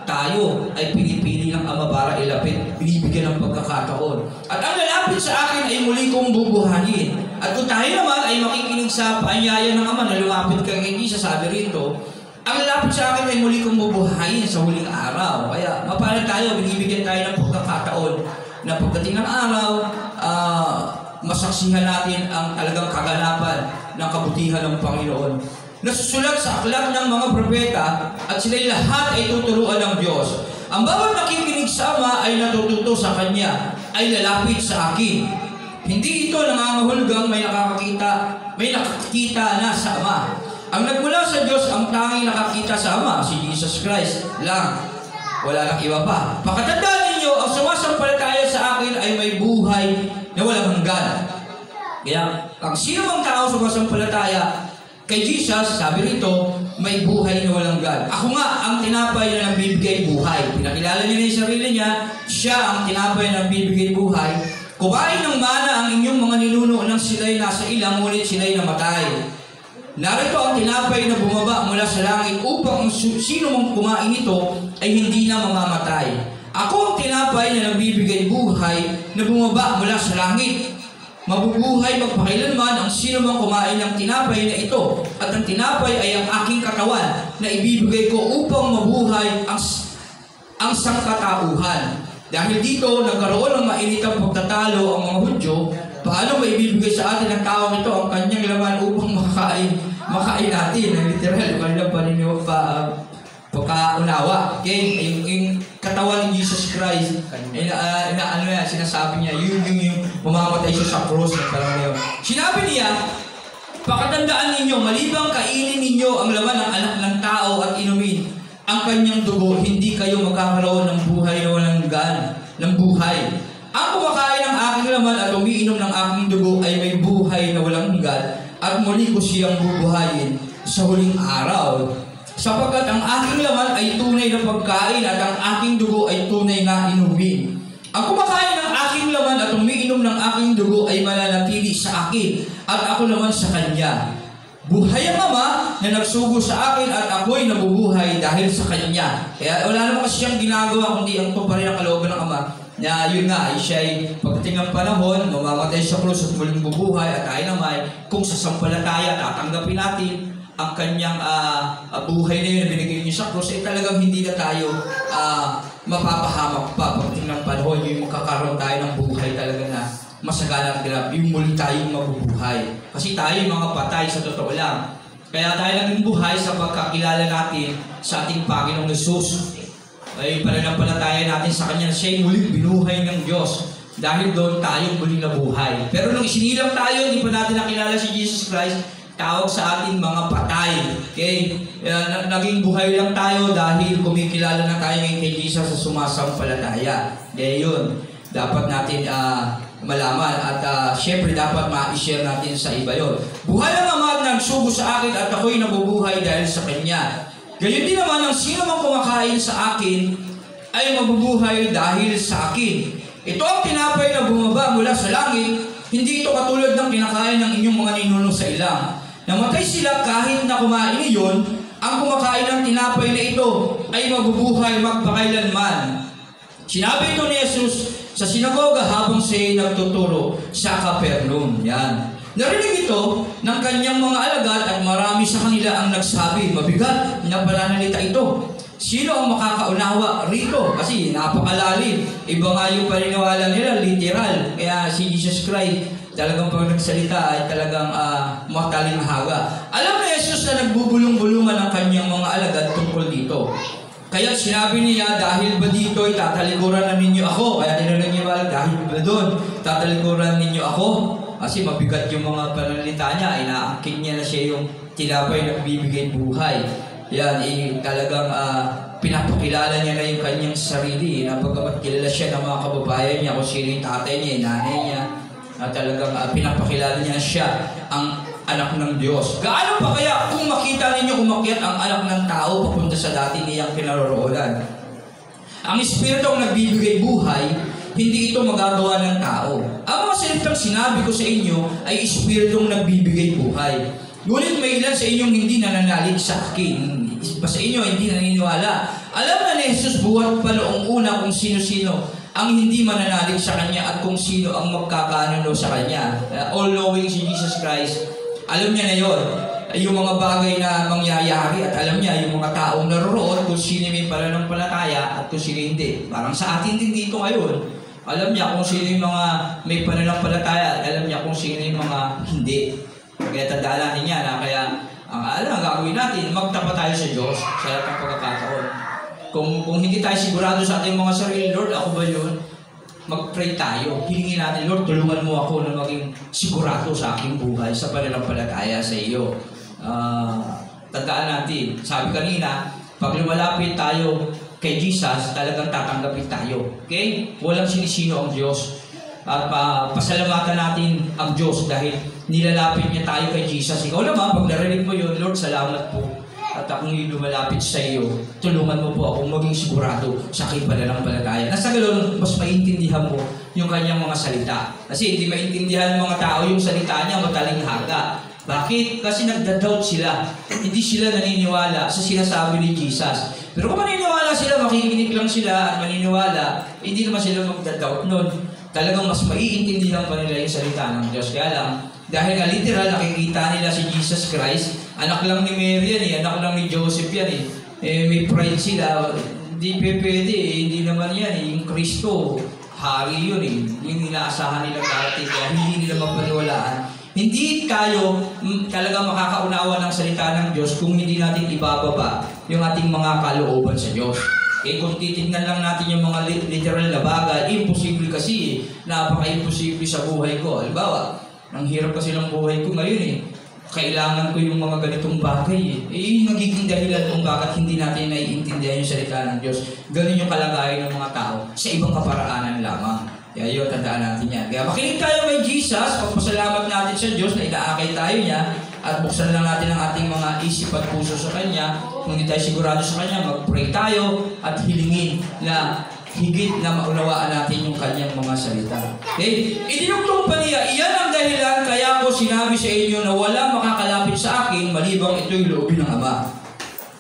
tayo ay pinipili ng Ama para ilapit, binibigyan ng pagkakataon. At ang lalapit sa akin ay muli kong bubuhayin. At kung tayo naman ay makikinig sa paanyaya ng Ama na lumapit kay Jesus, sabi rito, ang lalapit sa akin ay muli kong bubuhayin sa huling araw. Kaya mapalad tayo, binibigyan tayo ng pagkakataon na pagdating ng araw, masaksihan natin ang talagang kaganapan ng kabutihan ng Panginoon. Nasusulat sa aklat ng mga propeta at sila'y lahat ay tuturuan ng Diyos. Ang bawat nakikinig sa Ama ay natututo sa Kanya, ay lalapit sa akin. Hindi ito nangangahulugang may nakakita na sa Ama. Ang nagmula sa Diyos ang tanging nakakita sa Ama, si Jesus Christ lang. Wala nang iba pa. Pakatandaan ninyo, ang sumasampalataya sa akin ay may buhay na walang hanggan. Kaya, ang sino mang tao sumasampalataya kay Jesus, sabi rito, may buhay na walang hanggan. Ako nga ang tinapay na nagbibigay buhay. Pinakilala niya na yung sarili niya, siya ang tinapay na nagbibigay buhay. Kumain ng mana ang inyong mga ninuno nang sila'y nasa ilang, ngunit sila'y namatay. Narito ang tinapay na bumaba mula sa langit upang sino mang kumain nito ay hindi na mamamatay. Ako ang tinapay na nagbibigay buhay na bumaba mula sa langit. Mabubuhay magpakailanman ang sino mang kumain ng tinapay na ito. At ang tinapay ay ang aking katawan na ibibigay ko upang mabuhay ang sangkatauhan. Dahil dito, nagkaroon ng mainitang pagtatalo ang mga Hudyo. Paano maibibigay sa atin ang tao ito ang kanyang laman upang makain natin? Ang literal, kanilang paniniwag pagkaunawa. Okay? Yung katawan ni Jesus Christ, sinasabi niya, yung mamamatay siya sa cross ng panahon. Sinabi niya, pakatandaan ninyo, malibang kainin ninyo ang laman ng anak ng tao at inumin ang kanyang dugo, hindi kayo magkakaroon ng buhay na walang hanggan, ng buhay. Ang kumakain ng aking laman at umiinom ng aking dugo ay may buhay na walang hanggan at muli ko siyang bubuhayin sa huling araw. Sapagkat ang aking laman ay tunay na pagkain at ang aking dugo ay tunay na inumin. Ang kumakain ng aking laman at umiinom ng aking dugo ay mananatili sa akin at ako naman sa kanya. Buhay ang Ama na nagsugo sa akin at ako'y nabubuhay dahil sa Kanya. Kaya wala naman kasi siyang ginagawa kundi ang ito pa rin ang kalooban ng Ama. Na yun nga, siya ay pagdating ng panahon, mamamatay sa krus at muling bubuhay at tayo naman, kung sasampalataya, tatanggapin natin ang kanyang buhay na yun na binigay niya sa krus, ay talagang hindi na tayo mapapahamak pa pagdating ng panahon, yung magkakaroon tayo ng buhay talaga na masagana at grabe, yung muli tayong mabubuhay. Kasi tayo mga patay sa totoo lang. Kaya tayo naging buhay sa pagkakilala natin sa ating Panginoong Jesus. Ay pananampalataya natin sa Kanya na siya'y muling binuhay ng Diyos. Dahil doon tayo muling nabuhay. Pero nung isinilang tayo, hindi pa natin nakilala si Jesus Christ, tawag sa ating mga patay. Okay? Naging buhay lang tayo dahil kumikilala na tayo ngayon kay Jesus sa sumasampalataya. Kaya yun, dapat natin malaman at syempre dapat ma-share natin sa iba yun. Buhay ang Ama na nagsugo sa akin at ako'y nabubuhay dahil sa Kanya. Gayon din naman ang sino mang kumakain sa akin ay mabubuhay dahil sa akin. Ito ang tinapay na bumaba mula sa langit, hindi ito katulad ng kinakain ng inyong mga ninuno sa ilang. Namatay sila kahit na kumain iyon, ang kumakain ng tinapay na ito ay mabubuhay magpakailanman. Sinabi ito ni Jesus sa sinagoga habang siya'y nagtuturo sa Capernaum. Yan. Narinig ito ng kanyang mga alagad at marami sa kanila ang nagsabi, mabigat na pananalita ito. Sino ang makakaunawa rito? Kasi napakalalim. Iba nga yung paniniwala nila, literal. Kaya si Jesus Christ, talagang pag nagsalita ay talagang matalinhaga. Alam na Jesus na nagbubulong-bulungan ang kanyang mga alagad tungkol dito. Kaya sinabi niya, dahil ba dito ay tatalikuran na ninyo ako? Kaya tinanong niya, dahil ba doon, tatalikuran ninyo ako? Kasi mabigat yung mga panalita niya, ay naangkin niya na siya yung tinapay na bibigay buhay. Yan, talagang pinapakilala niya na yung kanyang sarili. Napagamat kilala siya ng mga kababayan niya, kung sino yung tatay niya, yung nanay niya. Na talagang pinapakilala niya siya ang anak ng Diyos. Gaano pa kaya kung makita ninyo umakyat ang anak ng tao papunta sa dati niyang kinaroroonan? Ang Espiritu ang nagbibigay buhay, hindi ito magagawa ng tao. Ang mga salitang sinabi ko sa inyo ay Espiritong nagbibigay buhay. Ngunit may ilan sa inyong hindi nananalig sa akin. Sa inyo hindi naniniwala. Alam na ni Jesus buhat pa noong una kung sino-sino ang hindi mananalig sa Kanya at kung sino ang magkakanuno sa Kanya. All-knowing si Jesus Christ, Alam niya na yon, yung mga bagay na mangyayari at alam niya yung mga taong naroroon kung sino may pananampalataya at kung sino hindi. Parang sa atin din dito ngayon, alam niya kung sino yung mga may pananampalataya at alam niya kung sino yung mga hindi. Kaya tandaan natin yan, kaya ang gagawin natin, magtapat tayo sa Diyos sa lahat ng pagkakataon. Kung hindi tayo sigurado sa ating mga sarili, Lord, ako ba yun? Mag-pray tayo. Hilingin natin, Lord, tulungan mo ako na maging sigurado sa aking buhay, sa pananampalataya sa iyo. Tandaan natin, sabi kanina, pag lumalapit tayo kay Jesus, talagang tatanggapin tayo. Okay? Walang sinisino ang Diyos. At pasalamatan natin ang Diyos dahil nilalapit niya tayo kay Jesus. Ikaw naman, pag narinig mo yun, Lord, salamat po. At akong lumalapit sa iyo, tulungan mo po akong maging sigurado sa aking pananampalataya. Nasa ganoon, mas maintindihan mo yung kanyang mga salita. Kasi hindi maintindihan ng mga tao yung salita niya, matalinghaga. Bakit? Kasi nagda-doubt sila. Hindi sila naniniwala sa sinasabi ni Jesus. Pero kung maniniwala sila, makikinig lang sila at maniniwala, hindi naman sila magda-doubt nun. Talagang mas maiintindihan pa nila yung salita ng Diyos. Kaya lang, dahil nga literal nakikita nila si Jesus Christ, anak lang ni Mary yan anak lang ni Joseph yan may pride sila, hindi pwede hindi naman yan yung Kristo, hari yun yung inaasahan nila dati, kaya hindi nila mapaniwalaan. Hindi tayo talaga makakaunawa ng salita ng Diyos kung hindi natin ibababa yung ating mga kalooban sa Diyos. Kung titignan lang natin yung mga literal na bagay, imposible kasi napaka-imposible sa buhay ko. Halimbawa, ang hirap kasi ng buhay ko ngayon kailangan ko yung mga ganitong bagay nagiging dahilan kung bakit hindi natin naiintindihan yung salita ng Diyos. Ganun yung kalagayan ng mga tao sa ibang kaparaanan lamang. Kaya yun, tandaan natin yan. Kaya makinig tayo kay Jesus, pagpasalamat natin sa Diyos na inaakay tayo niya, at buksan lang natin ang ating mga isip at puso sa Kanya. Kung hindi tayo sigurado sa Kanya, mag-pray tayo at hilingin na higit na maunawaan natin yung Kanyang mga salita. Okay? Idinugtong pa niya, iyan ang dahilan kaya ko sinabi sa inyo na wala makakalapit sa akin malibang ito'y loobin ng Ama.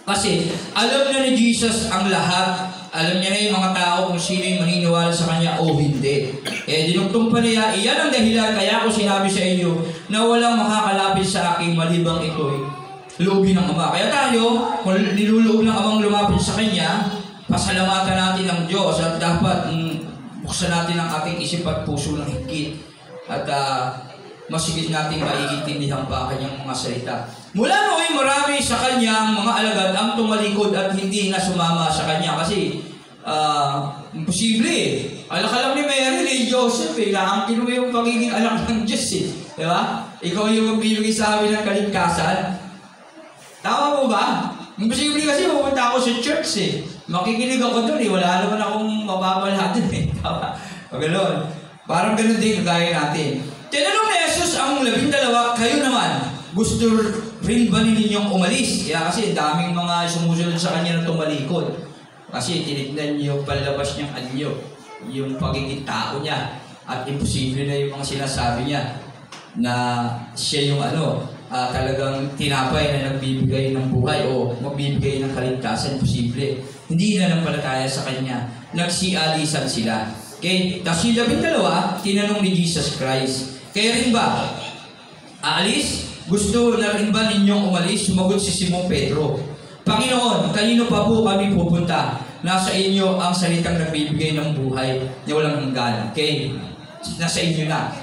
Kasi alam na ni Jesus ang lahat. Alam niya na yung mga tao kung sino yung maniniwala sa Kanya o hindi. Dinugtong pa niya, iyan ang dahilan kaya ko sinabi sa inyo na walang makakalapit sa akin malibang ito'y loobin ng Ama. Kaya tayo, kung niluloob ng Amang lumapit sa Kanya, pasalamatan natin ang Diyos at dapat buksan natin ang ating isip at puso ng higit at masigit natin maiintindihan pa ang Kanyang mga salita. Mula noon, marami sa Kanyang mga alagad ang tumalikod at hindi na sumama sa Kanya kasi imposible Alak ka lang ni Mary, ni Joseph naangkin mo yung pagiging anak ng Diyos Di ba? Ikaw yung magbibigay sa amin ng kaligtasan. Tama mo ba? Imposible kasi pupunta ako sa church Makikinig ako doon wala naman akong mapapala doon Tama? Ganoon. Parang ganoon din kagaya natin. Tinanong ni Jesus ang 12, kayo naman, gusto rin ba ninyong umalis? Kaya kasi daming mga sumusunod sa Kanya na tumalikod. Kasi tinignan niyo yung palabas niyang anyo, yung pagiging tao niya. At imposible na yung mga sinasabi niya na siya yung talagang tinapay na nagbibigay ng buhay o magbibigay ng kaligtasan. Imposible. Hindi na nampalataya sa Kanya. Nagsialisan sila. Okay? Tapos yung 12, tinanong ni Jesus Christ, kaya rin ba aalis? Gusto na rin ba ninyong umalis? Sumagot si Simon Pedro, Panginoon, kanino pa po kami pupunta? Nasa inyo ang salitang nagbibigay ng buhay na walang hanggan. Okay? Nasa inyo na.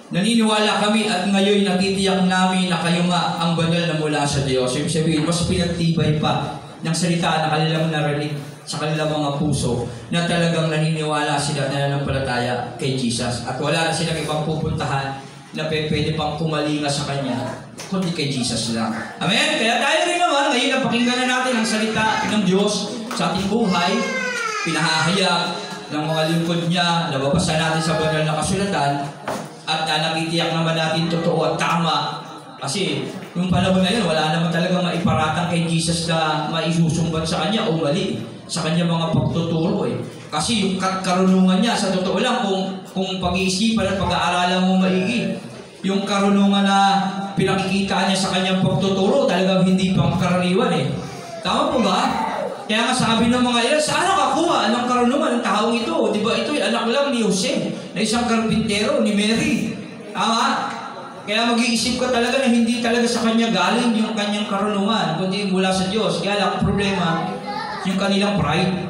Naniniwala kami at ngayon natitiyak namin na kayo nga ang banal na mula sa Diyos. Ibig sabihin, mas pinagtibay pa ng salita na kanilang narinig sa kanilang mga puso na talagang naniniwala sila na nanampalataya kay Jesus. At wala na silang ibang pupuntahan na pwede pang kumalinga sa Kanya kundi kay Jesus lang. Amen? Kaya tayo rin naman, ngayon napakinggan na natin ang salita ng Diyos sa ating buhay. Pinahahayag ng mga lingkod niya, nababasan natin sa banal na kasulatan at nakitiyak naman natin totoo at tama. Kasi yung panahon na yun, wala naman talaga maiparatang kay Jesus na maisusumbat sa Kanya o mali sa Kanya mga pagtuturo Kasi yung karunungan niya, sa totoo lang, kung pag-iisipan at pag-aaralan mo maigi, yung karunungan na pinakikita niya sa Kanyang pagtuturo, talagang hindi pang karaniwan Tama po ba? Kaya nga sabi ng mga ilan, saan nakakuha ng karunungan ng taong ito? Di ba ito'y anak lang ni Jose, na isang karpintero, ni Mary. Tama? Kaya mag-iisip ka talaga na hindi talaga sa kanya galing yung kanyang karunungan, kundi mula sa Diyos. Kaya lang, ang problema, yung kanilang pride.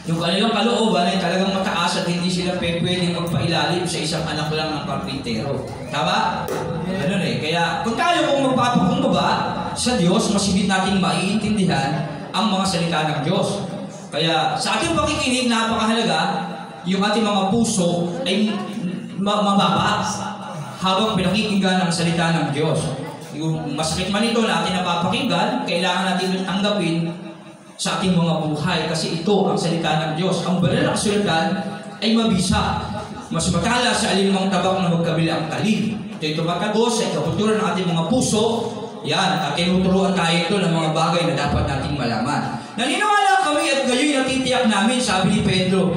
Yung kanilang kalooban ay talagang mataas at hindi sila pwedeng magpailalim sa isang anak lang ng karpintero. Tama? Ganun eh. Kaya kung tayo kung magpapakumbaba sa Diyos, mas higit natin maiintindihan ang mga salita ng Diyos. Kaya sa ating pakikinig, napakahalaga yung ating mga puso ay mababa habang pinakikinggan ang salita ng Diyos. Yung masakit man ito na ating napapakinggan, kailangan natin tanggapin sa ating mga buhay kasi ito ang salita ng Diyos. Ang banal na kasulatan ay mabisa. Mas matala sa alinmang tabak na magkabila ang talim. Ito'y tumatagos sa ikaputuran ng ating mga puso. Yan, at tinuturuan tayo ito ng mga bagay na dapat nating malaman. Naniniwala kami at gayo'y natitiyak namin, sabi ni Pedro,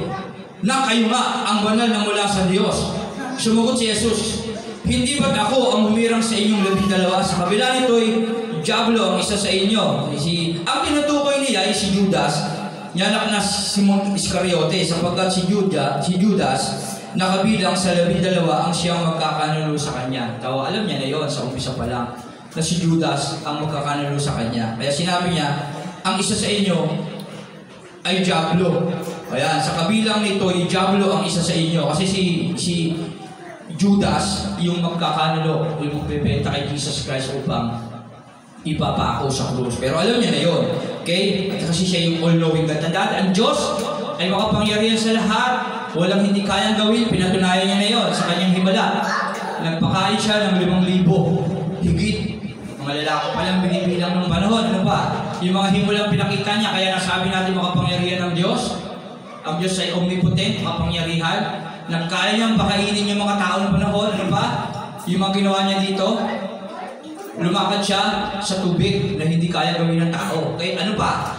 na kayo nga ang banal na mula sa Diyos. Sumugot si Jesus, hindi ba't ako ang humirang sa inyong 12? Sa kabila nito'y Diablo ang isa sa inyo. Ang tinutukoy niya ay si Judas, niyanak na Simon Iscariote, sapagkat si Judas, nakabilang sa 12 ang siyang magkakanulo sa kanya. Tawa, alam niya na yon sa umpisa pa lang, na si Judas ang magkakanulo sa kanya. Kaya sinabi niya, ang isa sa inyo ay Diablo. Ayan, sa kabilang nito, yung Diablo ang isa sa inyo. Kasi si Judas, yung magkakanulo, yung magbebenta kay Jesus Christ upang ipapako sa krus. Pero alam niya na yun. Okay? Kasi siya yung all-knowing God. Tandaan, ang Diyos ay makapangyarihan sa lahat. Walang hindi kayang gawin. Pinatunayan niya na yun sa kanyang himala. Nagpakain siya ng 5,000. Higit. Mga lalaki pa lang binibilang ng panahon. Ano ba? Yung mga himulang pinakita niya, kaya nasabi natin makapangyarihan ng Diyos. Ang Diyos ay omnipotent, makapangyarihan. Nagkaya niyang pakainin yung mga tao ng panahon. Ano ba? Yung mga ginawa niya dito, lumakad siya sa tubig na hindi kaya gawin ng tao. Okay, ano pa?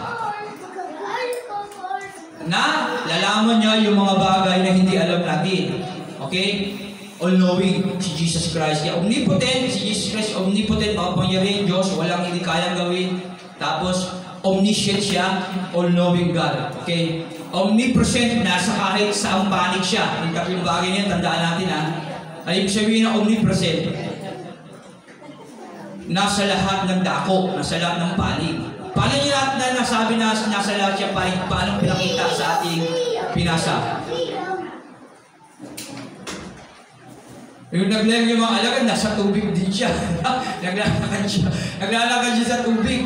Na lalaman niya yung mga bagay na hindi alam natin. Okay? All-knowing si Jesus Christ. Kaya omnipotent, si Jesus Christ, omnipotent, makapangyarihan Diyos, walang hindi kayang gawin. Tapos, omniscient siya, all-knowing God. Okay? Omnipresent, nasa kahit saang panig siya. Yung tatlong bagay niya, tandaan natin ha. Ay ibig sabihin na omnipresent, nasa lahat ng dako, nasa lahat ng panig. Paano niyo lahat na nasabi na nasa lahat siya panig? Paano pinakita sa ating pinasa? Yung naglayang yung mga alagad, nasa tubig din siya. Naglalakad siya sa tubig.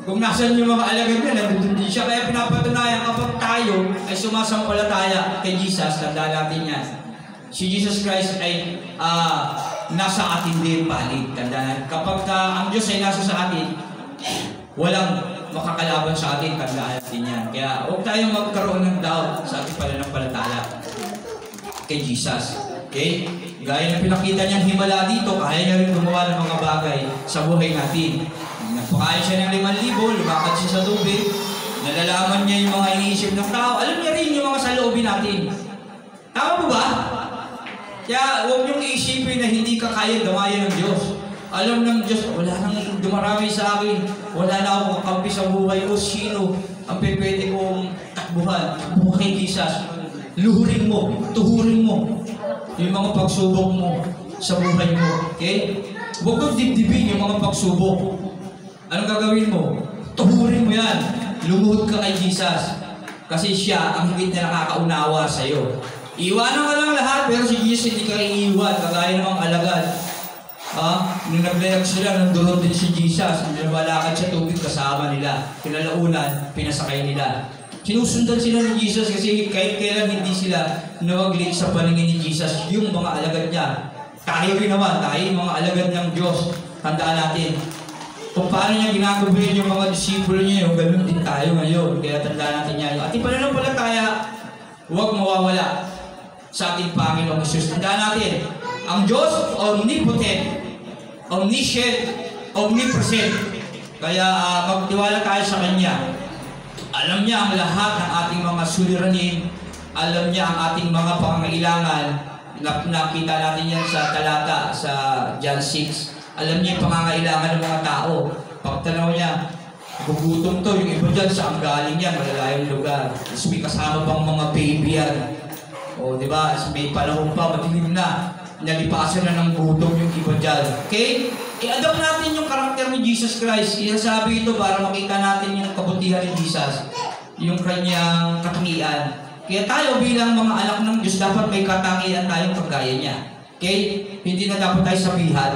Kung nasan yung mga alagad niya, nandun din siya. Kaya pinapatunayan kapag tayo ay sumasampalataya kay Jesus, tandaan natin yan. Si Jesus Christ ay nasa atin din panig. Tandaan, kapag ang Diyos ay nasa sa atin, walang makakalaban sa atin. Tandaan natin yan. Kaya huwag tayong magkaroon ng doubt sa ating pananampalataya kay Jesus. Okay? Gaya ng pinakita niyang himala dito, kaya niya rin gumawa ng mga bagay sa buhay natin. Nagpakain siya ng 5,000, lumakad siya sa tubig, nalalaman niya yung mga iniisip ng tao, alam niya rin yung mga saloobin natin. Tama po ba? Kaya huwag niyong iisipin na hindi ka kaya gamayan ng Diyos. Alam ng Diyos, wala nang dumarami sa akin, wala na akong kakampi sa buhay o sino ang pwede kong takbuhan. Takbuhan kay Jesus. Luhurin mo, tuhurin mo yung mga pagsubok mo sa buhay mo. Okay? Huwag kong dibdibin yung mga pagsubok. Anong gagawin mo? Tuhurin mo yan. Lumuhod ka kay Jesus. Kasi siya ang higit na nakakaunawa sa'yo. Iwanan ka lang lahat, pero si Jesus hindi ka iiwan. Kagaya ng mga alagad. Nung naglayag sila, nandurot din si Jesus. Nabalakad sa tubig kasama nila. Pinalaunan, pinasakay nila. Sinusundan sila ni Jesus kasi kahit kailan hindi sila nawaglit sa paningin ni Jesus. Yung mga alagad niya. Tayo rin naman, tayo mga alagad ng Diyos. Tandaan natin. Kung paano niya ginagabayan yung mga disipulo niya, yung ganun din tayo ngayon. Kaya tandaan natin yan. Yung ating pananampalataya, huwag mawawala sa ating Panginoong Jesus. Tandaan natin, ang Diyos, omnipotent, omniscient, omnipresent. Kaya magtiwala tayo sa Kanya. Alam niya ang lahat ng ating mga suliranin. Alam niya ang ating mga pangangailangan. Nakita natin yan sa talata, sa John 6. Alam niya yung pangangailangan ng mga tao. Pagtanaw niya, gugutom to. Yung iba dyan, saan galing yan? Malalayong lugar. Tapos may kasama pang mga baby yan. O, di ba? May panahon pa, madilim na. nalipasan na ng gutom yung iba dyan. Okay? I-adopt natin yung karakter ni Jesus Christ. Sinasabi ito para makita natin yung kabutihan ni Jesus, yung kanyang katangian. Kaya tayo bilang mga anak ng Diyos, dapat may katangian tayong kagaya niya. Okay? Hindi na dapat tayo sabihan.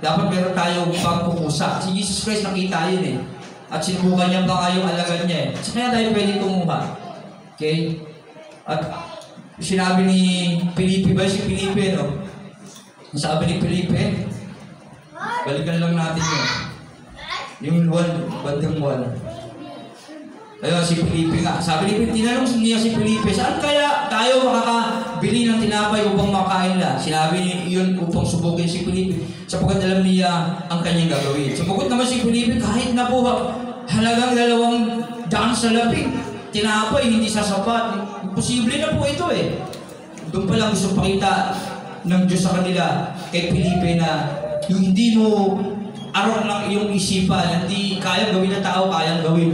Dapat meron tayong pagpupusa. Si Jesus Christ nakita yun eh. At sinubukan niya ba nga yung alagad niya eh. So kaya tayo pwede kumuha. Okay? At sinabi ni Felipe, ba si Felipe, no? Sabi ni Felipe, balikan lang natin yun. Yung bandang 1. Ayun, si Felipe nga. Sabi ni Felipe, tinanong niya si Felipe, saan kaya tayo makakabili ng tinapay upang makain na? Sinabi niya yun upang subukin si Felipe, sapagkat alam niya ang kanyang gagawin. Sumagot naman si Felipe, kahit na po halagang 200 salapi, tinapay, hindi sasapat. Imposible na po ito eh. Doon pa lang gusto pakita ng Diyos sa kanila kay Felipe na yung hindi mo arok ng iyong isipan, hindi kayang gawin ng tao, kayang gawin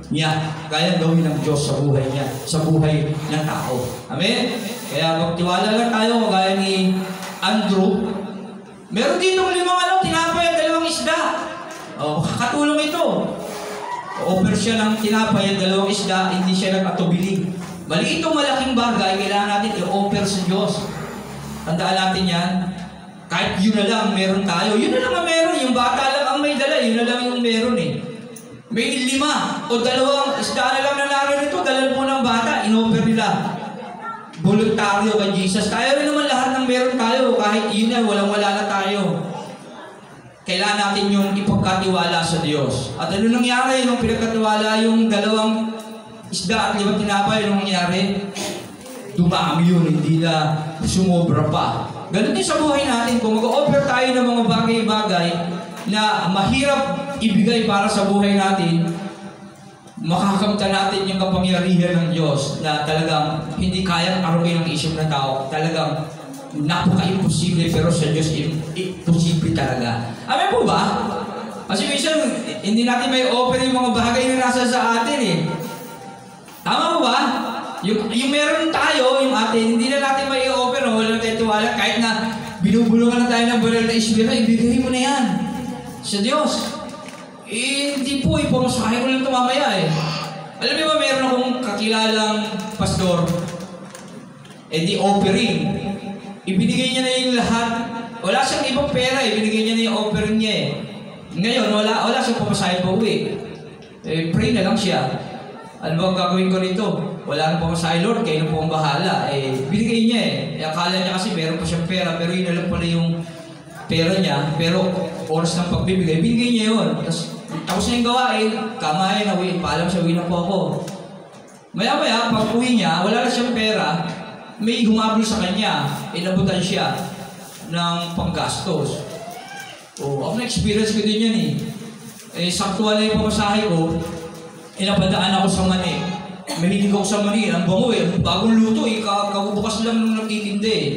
niya, kayang gawin ng Diyos sa buhay niya, sa buhay ng tao. Amen? Kaya magtiwala lang tayo, kagaya ni Andrew. Meron dito 5 tinapay at 2 isda. Katulong ito. Offer siya ng tinapay at 2 isda, hindi siya nag-atubili. Mali itong malaking bagay, kailangan natin i-offer sa Diyos. Tandaan natin yan. Kahit yun na lang, meron tayo. Yun na lang ang meron. Yung bata lang ang may dala. Yun na lang yung meron eh. May 5 o 2 isda na lang na narito. Dalan po ng bata. In-offer nila. Voluntaryo kay Jesus. Tayo rin naman lahat ng meron tayo. Kahit yun na, walang-wala na tayo. Kailangan natin yung ipagkatiwala sa Diyos. At ano nangyari nung pinagkatiwala yung 2 isda at 5 tinapay? Anong nangyari? Dumami yun, hindi na sumobra pa. Ganun din sa buhay natin. Kung mag-offer tayo ng mga bagay-bagay na mahirap ibigay para sa buhay natin, makakamta natin yung kapangyarihan ng Diyos na talagang hindi kayang arukin ang isip ng tao. Talagang napaka-imposible, pero sa Diyos imposible talaga. Amen po ba? Kasi minsan, hindi natin may offer yung mga bagay na nasa sa atin eh. Tama po ba? Yung meron tayo, yung atin, hindi na natin may offer, no? Wala tayo tiwala. Kahit na binubulungan na tayo ng banal na Espiritu, ibigay mo na yan sa Diyos. Hindi po, ipamasahe ko lang ito mamaya eh. Alam niyo ba, meron akong kakilalang pastor, di offering. Ibinigay niya na yung lahat. Wala siyang ibang pera, ibinigay niya na yung offering niya eh. Ngayon, wala siyang pamasahe pa uwi. Pray na lang siya. Ano ba ang gagawin ko nito? Wala nang pamasahe, Lord, kayo na po ang bahala. Binigay niya eh. Akala niya kasi meron pa siyang pera, pero yun na lang pala yung pera niya. Pero oras ng pagbibigay, binigay niya yun. Tapos na yung gawain, kamain, paalam siya, uwi na po ako. Maya-maya, pag uwi niya, wala na siyang pera, may humabol sa kanya, inabutan siya ng panggastos. Ako na-experience ko din yan eh. Saktual na yung pamasahe ko, inapadaan ako sa mani. Mahilig ako sa mani. Ang bango eh. Bagong luto eh. Kabubukas lang nung nagtitindi eh.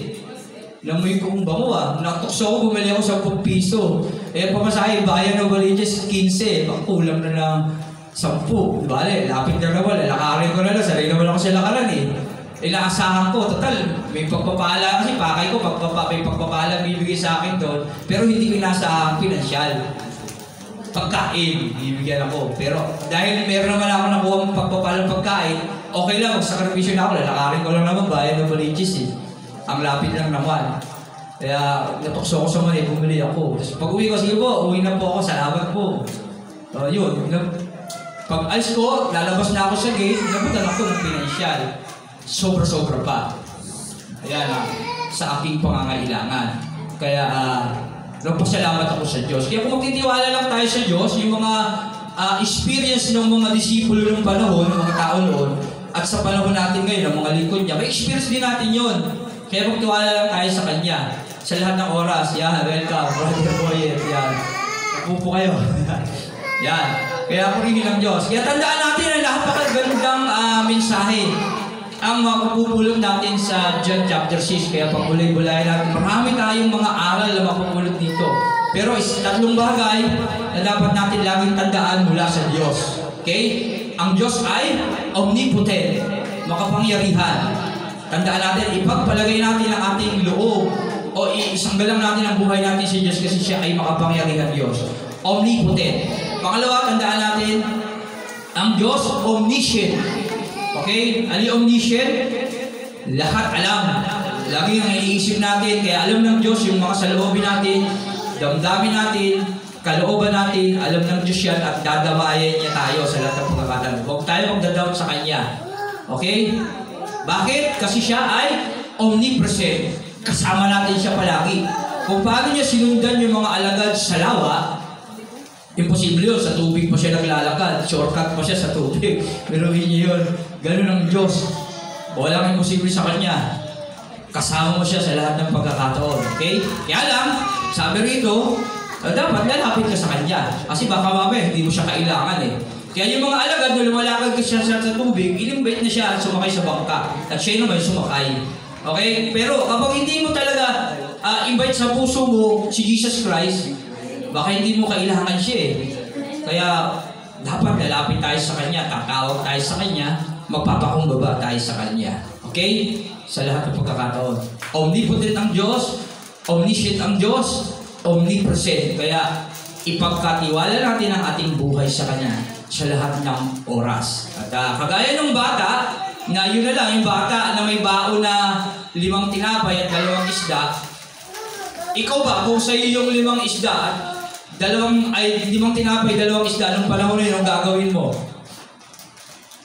Namoy ko kung bango ah. Natukso ako, bumili ako sa 10 piso. Pamasahe, bayan na Baliches, 15. Kulang na ng 10. Bale, lapit na naman. Lalakarin ko na lang. Sarili naman ako sa lakaran eh. Inaasahan ko. Total, may pagpapala. Kasi pakay ko, may pagpapala bibigay sa akin doon. Pero hindi ko inaasahan pinansyal. Pagkain, bibigyan ako. Pero dahil meron naman ako nakuha ng pagpapalang pagkain, okay lang, magsakripisyo na ako. Lalakarin ko lang naman, bayan ng Baliches eh. Ang lapit lang naman. Kaya natukso ko sa mali, bumili ako. Tapos pag uwi ko, sige po, uwi na po ako, salamat po. Yun. Pag alis ko, lalabas na ako sa gate, nabutan ako ng pinansyal. Sobra-sobra pa. Ayan sa aking pangangailangan. Kaya, nagpasalamat ako sa Diyos. Kaya kung magtitiwala lang tayo sa Diyos, yung mga experience ng mga disipulo ng panahon, ng mga tao noon, at sa panahon natin ngayon, ng mga lingkod niya, may experience din natin yun. Kaya magtiwala lang tayo sa Kanya. Sa lahat ng oras, yan, welcome, brother Boyet, yan. Napupo kayo. Yan. Kaya purihin ng Diyos. Kaya tandaan natin ang napakagandang mensahe ang mapupulot natin sa John chapter 6. Kaya pagulay-bulay natin, marami tayong mga aral na mapupulot dito. Pero 3 bagay na dapat natin laging tandaan mula sa Diyos. Okay? Ang Diyos ay omnipotent, makapangyarihan. Tandaan natin, ipagpalagay natin ang ating loob o o isanggalang natin ang buhay natin sa Diyos kasi siya ay makapangyarihan Diyos. Omnipotent. Pangalawa, tandaan natin, ang Diyos, omniscient. Okay? Ano yung omniscient? Lahat alam. Lagi ang iniisip natin, kaya alam ng Diyos yung mga saloobin natin, damdamin natin, kalooban natin, alam ng Diyos yan at dadamayan niya tayo sa lahat ng pagkakataon. Huwag tayo magdadoubt sa Kanya. Okay? Bakit? Kasi siya ay omnipresent. Kasama natin siya palagi. Kung paano niya sinundan yung mga alagad sa lawa, imposible yun. Sa tubig pa siya naglalakad. Shortcut pa siya sa tubig. Pero hindi yun. Ganun ang Diyos. Walang imposible sa Kanya. Kasama mo siya sa lahat ng pagkakataon. Okay? Kaya lang, sabi rito, dapat lalapit ka sa Kanya. Kasi baka mamaya, hindi mo siya kailangan eh. Kaya yung mga alagad, nung lumalakad ka siya sa tubig, inimbite na siya at sumakay sa bangka. At siya naman sumakay. Okay? Pero kapag hindi mo talaga invite sa puso mo si Jesus Christ, baka hindi mo kailangan siya eh. Kaya dapat lalapit tayo sa Kanya, tatawag tayo sa Kanya, magpapakumbaba tayo sa Kanya. Okay? Sa lahat ng pagkakataon. Omnipotent ang Diyos, omniscient ang Diyos, omnipresent. Kaya ipagkatiwala natin ang ating buhay sa Kanya sa lahat ng oras. At kagaya ng bata, na yun na lang, yung bata na may baon na 5 tinapay at 2 isda, ikaw ba, kung sa iyo yung 5 isda at 5 tinapay, 2 isda, anong panahon na yun ang gagawin mo?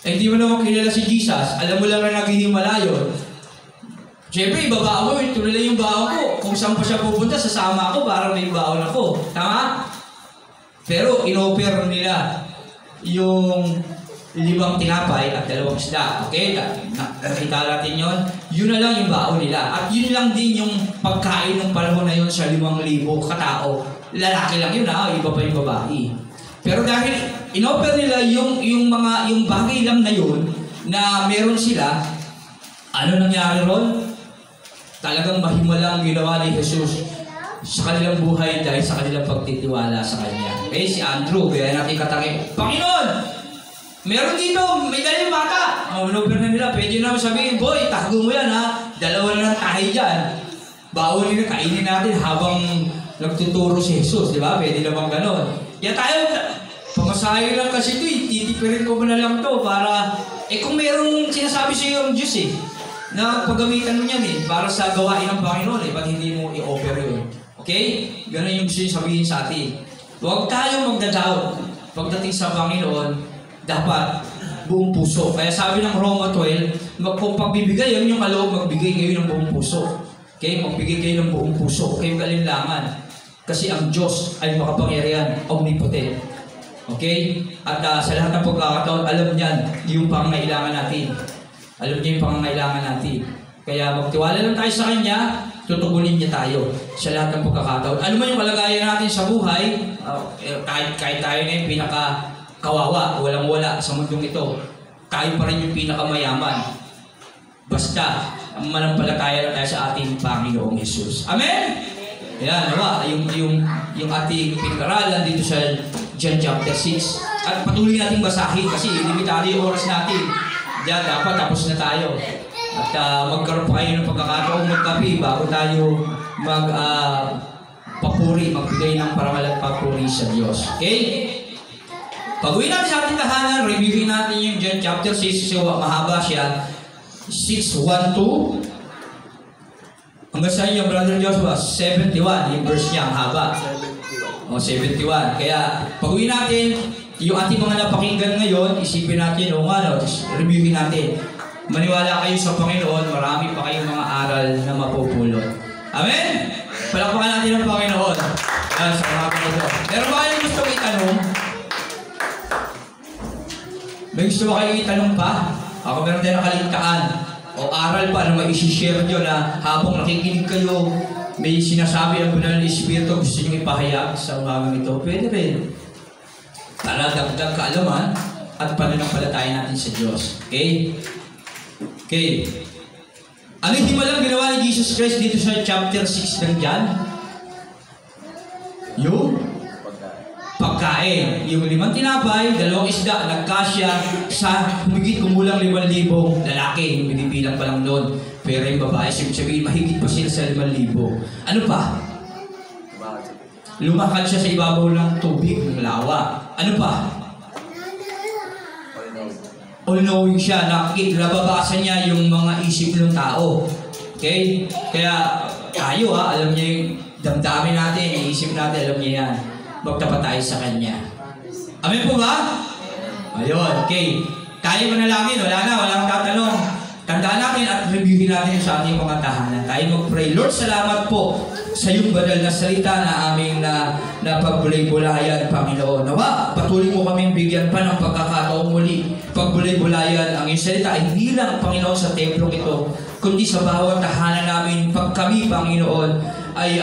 Eh, hindi mo naman kilala si Jesus, alam mo lang na naghihimala yun. Siyempre, ibaba ako, ito na lang yung baon ko. Kung saan pa siya pupunta, sasama ako para may baon ako. Tama? Pero, in-offer nila yung 5 tinapay at 2 isda. Okay? Nakita natin yun. Yun na lang yung baon nila. At yun lang din yung pagkain ng panahon na yun sa 5,000 katao. Lalaki lang yun ha, iba pa yung babae. Pero dahil in-offer nila yung bagay lang na yun na meron sila, ano nangyari ron? Talagang mahimalang ginawa ni Jesus sa kanilang buhay dahil sa kanilang pagtitiwala sa Kanya. Okay, si Andrew, kaya natin katangi, Panginoon, meron dito, may dalang bata. Manoper na nila, pwede naman sabihin, boy, tago mo yan ha, 2 na lang tayo dyan. Bawal nila, kainin natin habang nagtuturo si Jesus, di ba? Pwede naman ganon. Kaya tayo, pamasahe lang kasi ito, titipirin ko mo na lang to para, kung merong sinasabi sa iyo ang Diyos na paggamitan mo niyan para sa gawain ng Panginoon ba't hindi mo i-offer yun? Okay? Ganun yung gusto yung sabihin sa atin. Huwag tayong magdadoubt. Pagdating sa Panginoon, dapat buong puso. Kaya sabi ng Roma 12, kung pagbibigay, yan yung kaloob, magbigay kayo ng buong puso. Okay? Magbigay kayo ng buong puso. Kayong kalinlangan. Kasi ang Diyos ay makapangyarihan, omnipotent. Okay? At sa lahat ng pagkakataon, alam niyan yung pangangailangan natin. Alam niya yung pangangailangan natin. Kaya magtiwala lang tayo sa Kanya, tutugunin niya tayo sa lahat ng pagkakataon. Ano man yung kalagayan natin sa buhay, kahit tayo na yung pinaka-kawawa, walang-wala sa mundong ito, tayo pa rin yung pinakamayaman. Basta, manampalataya lang tayo sa ating Panginoong Jesus. Amen? Yan, nawa, yung ating pinag-aralan dito sa John chapter 6. At patuloy natin basahin kasi limitado yung oras natin. Diyan, dapat tapos na tayo. At magkaroon pa kayo ng pagkakataong magkapi bago tayo magbigay ng parangal at papuri sa Diyos. Okay? Pag-uwi natin sa ating tahanan, reviewin natin yung John chapter 6. So, mahaba siya. 6:1-2. Hanggang saan yung Brother Joshua? 71. Yung verse niya, ang haba. 71. Kaya, pag-uwi natin, yung ating mga napakinggan ngayon, isipin natin, reviewin natin. Maniwala kayo sa Panginoon, marami pa kayong mga aral na mapupulot. Amen? Palakpakan natin ang Panginoon. Sa mga ito. Pero ba kayong gusto itanong? May gusto ba kayong itanong pa? Ako meron din nakaligtaan. O aral pa na mai-share nyo na habang nakikinig kayo, may sinasabi ang Banal na Espiritu, gusto nyo ipahayag sa umagang ito. Pwede rin. Para dagdag kaalaman at pananampalataya natin sa Diyos. Okay? Okay. Ano yung himalang ginawa ni Jesus Christ dito sa chapter 6 ng John? Yung pagkain. pagkain. Yung 5 tinapay, 2 isda, nagkasya sa humigit kumulang 5,000 lalaki. Yung binibilang pa lang doon. Pero yung babae, sabihin, mahigit pa sila sa 5,000. Ano pa? Lumakad siya sa ibabaw ng tubig, ng lawa. Ano pa? All-knowing siya, nababasa niya yung mga isip ng tao. Okay? Kaya tayo alam niya yung damdamin natin, yung isip natin, alam niya yan. Magtapat tayo sa Kanya. Amen po ba? Ayun, okay. Tayo manalangin, walang tatanong. Tandaan natin at reviewin natin sa ating mga tahanan. Tayo mag-pray. Lord, salamat po sa iyong banal na salita na aming napagbulay-bulayan, Panginoon. Nawa, patuloy mo kaming bigyan pa ng pagkakataong muli. Pagbulay-bulayan ang iyong salita ay hindi lang, Panginoon, sa templong ito, kundi sa bawat tahanan namin. Pag kami, Panginoon, ay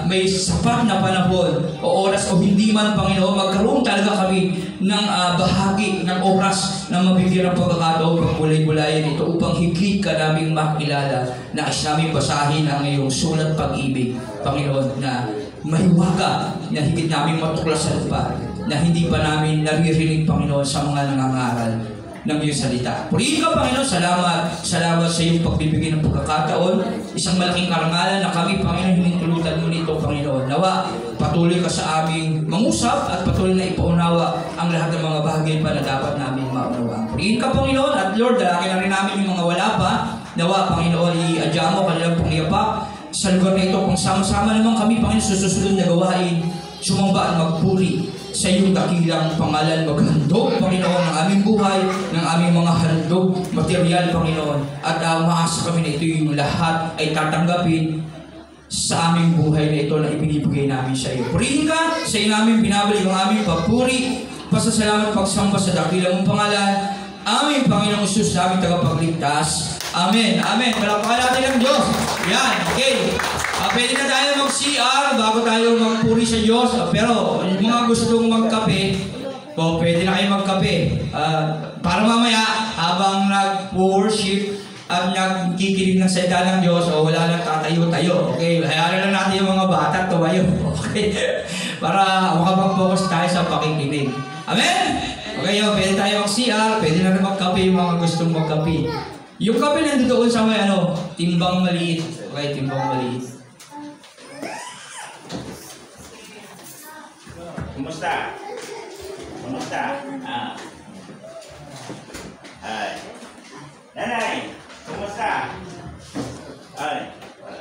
may sapat na panahon o oras o hindi man, Panginoon, magkaroon talaga kami ng bahagi ng oras na mabigyan ng pagkakataon pagbulay-bulayan ito upang higit ka naming makilala. Nais namin basahin ang iyong sulat pag-ibig, Panginoon, na mahiwaga na higit namin matuklasan pa na hindi pa namin naririnig, Panginoon, sa mga nangangaral ng iyong salita. Purihin ka, Panginoon, salamat sa iyong pagbibigay ng pagkakataon. Isang malaking karangalan na kami, Panginoon, hinintulutan mo nito, Panginoon. Nawa, patuloy ka sa aming mangusap at patuloy na ipaunawa ang lahat ng mga bagay pa na dapat namin maunawaan. Purihin ka, Panginoon, at Lord, dalaki na rin namin yung mga wala pa. Nawa, Panginoon, i-adya mo kanilang pangiyapak sa lugar na ito. Kung sama-sama naman kami, Panginoon, susunod na gawain, sumamba at magpuri sa iyong dakilang pangalan, maghandog, Panginoon, ng aming buhay, ng aming mga handog, material, Panginoon. At maasa kami na ito yung lahat ay tatanggapin sa aming buhay na ito na ibinibigay namin sa iyo. Purihin ka, sa iyo namin binabalik ang aming papuri, pasasalamat, pagsamba sa dakilang mong pangalan, aming Panginoong Isus, aming tagapagligtas. Amen. Amen. Palakpakan natin ang Diyos. Yan. Okay. Pwede na tayo mag-CR bago tayo magpuri sa Diyos. Pero yung mga gustong magkape, pwede na kayo magkape. Para mamaya, habang nag-worship at nagkikinig ng salita ng Diyos, wala lang tatayo-tayo. Okay? Hayaan lang natin yung mga bata tumayo. Okay? Para makapag-focus tayo sa pakikinig. Amen? Okay, pwede tayo mag-CR, pwede na rin magkape yung mga gustong magkape. Yung kape nandoon sa may timbang maliit. Okay, timbang maliit. Kumusta? Kumusta?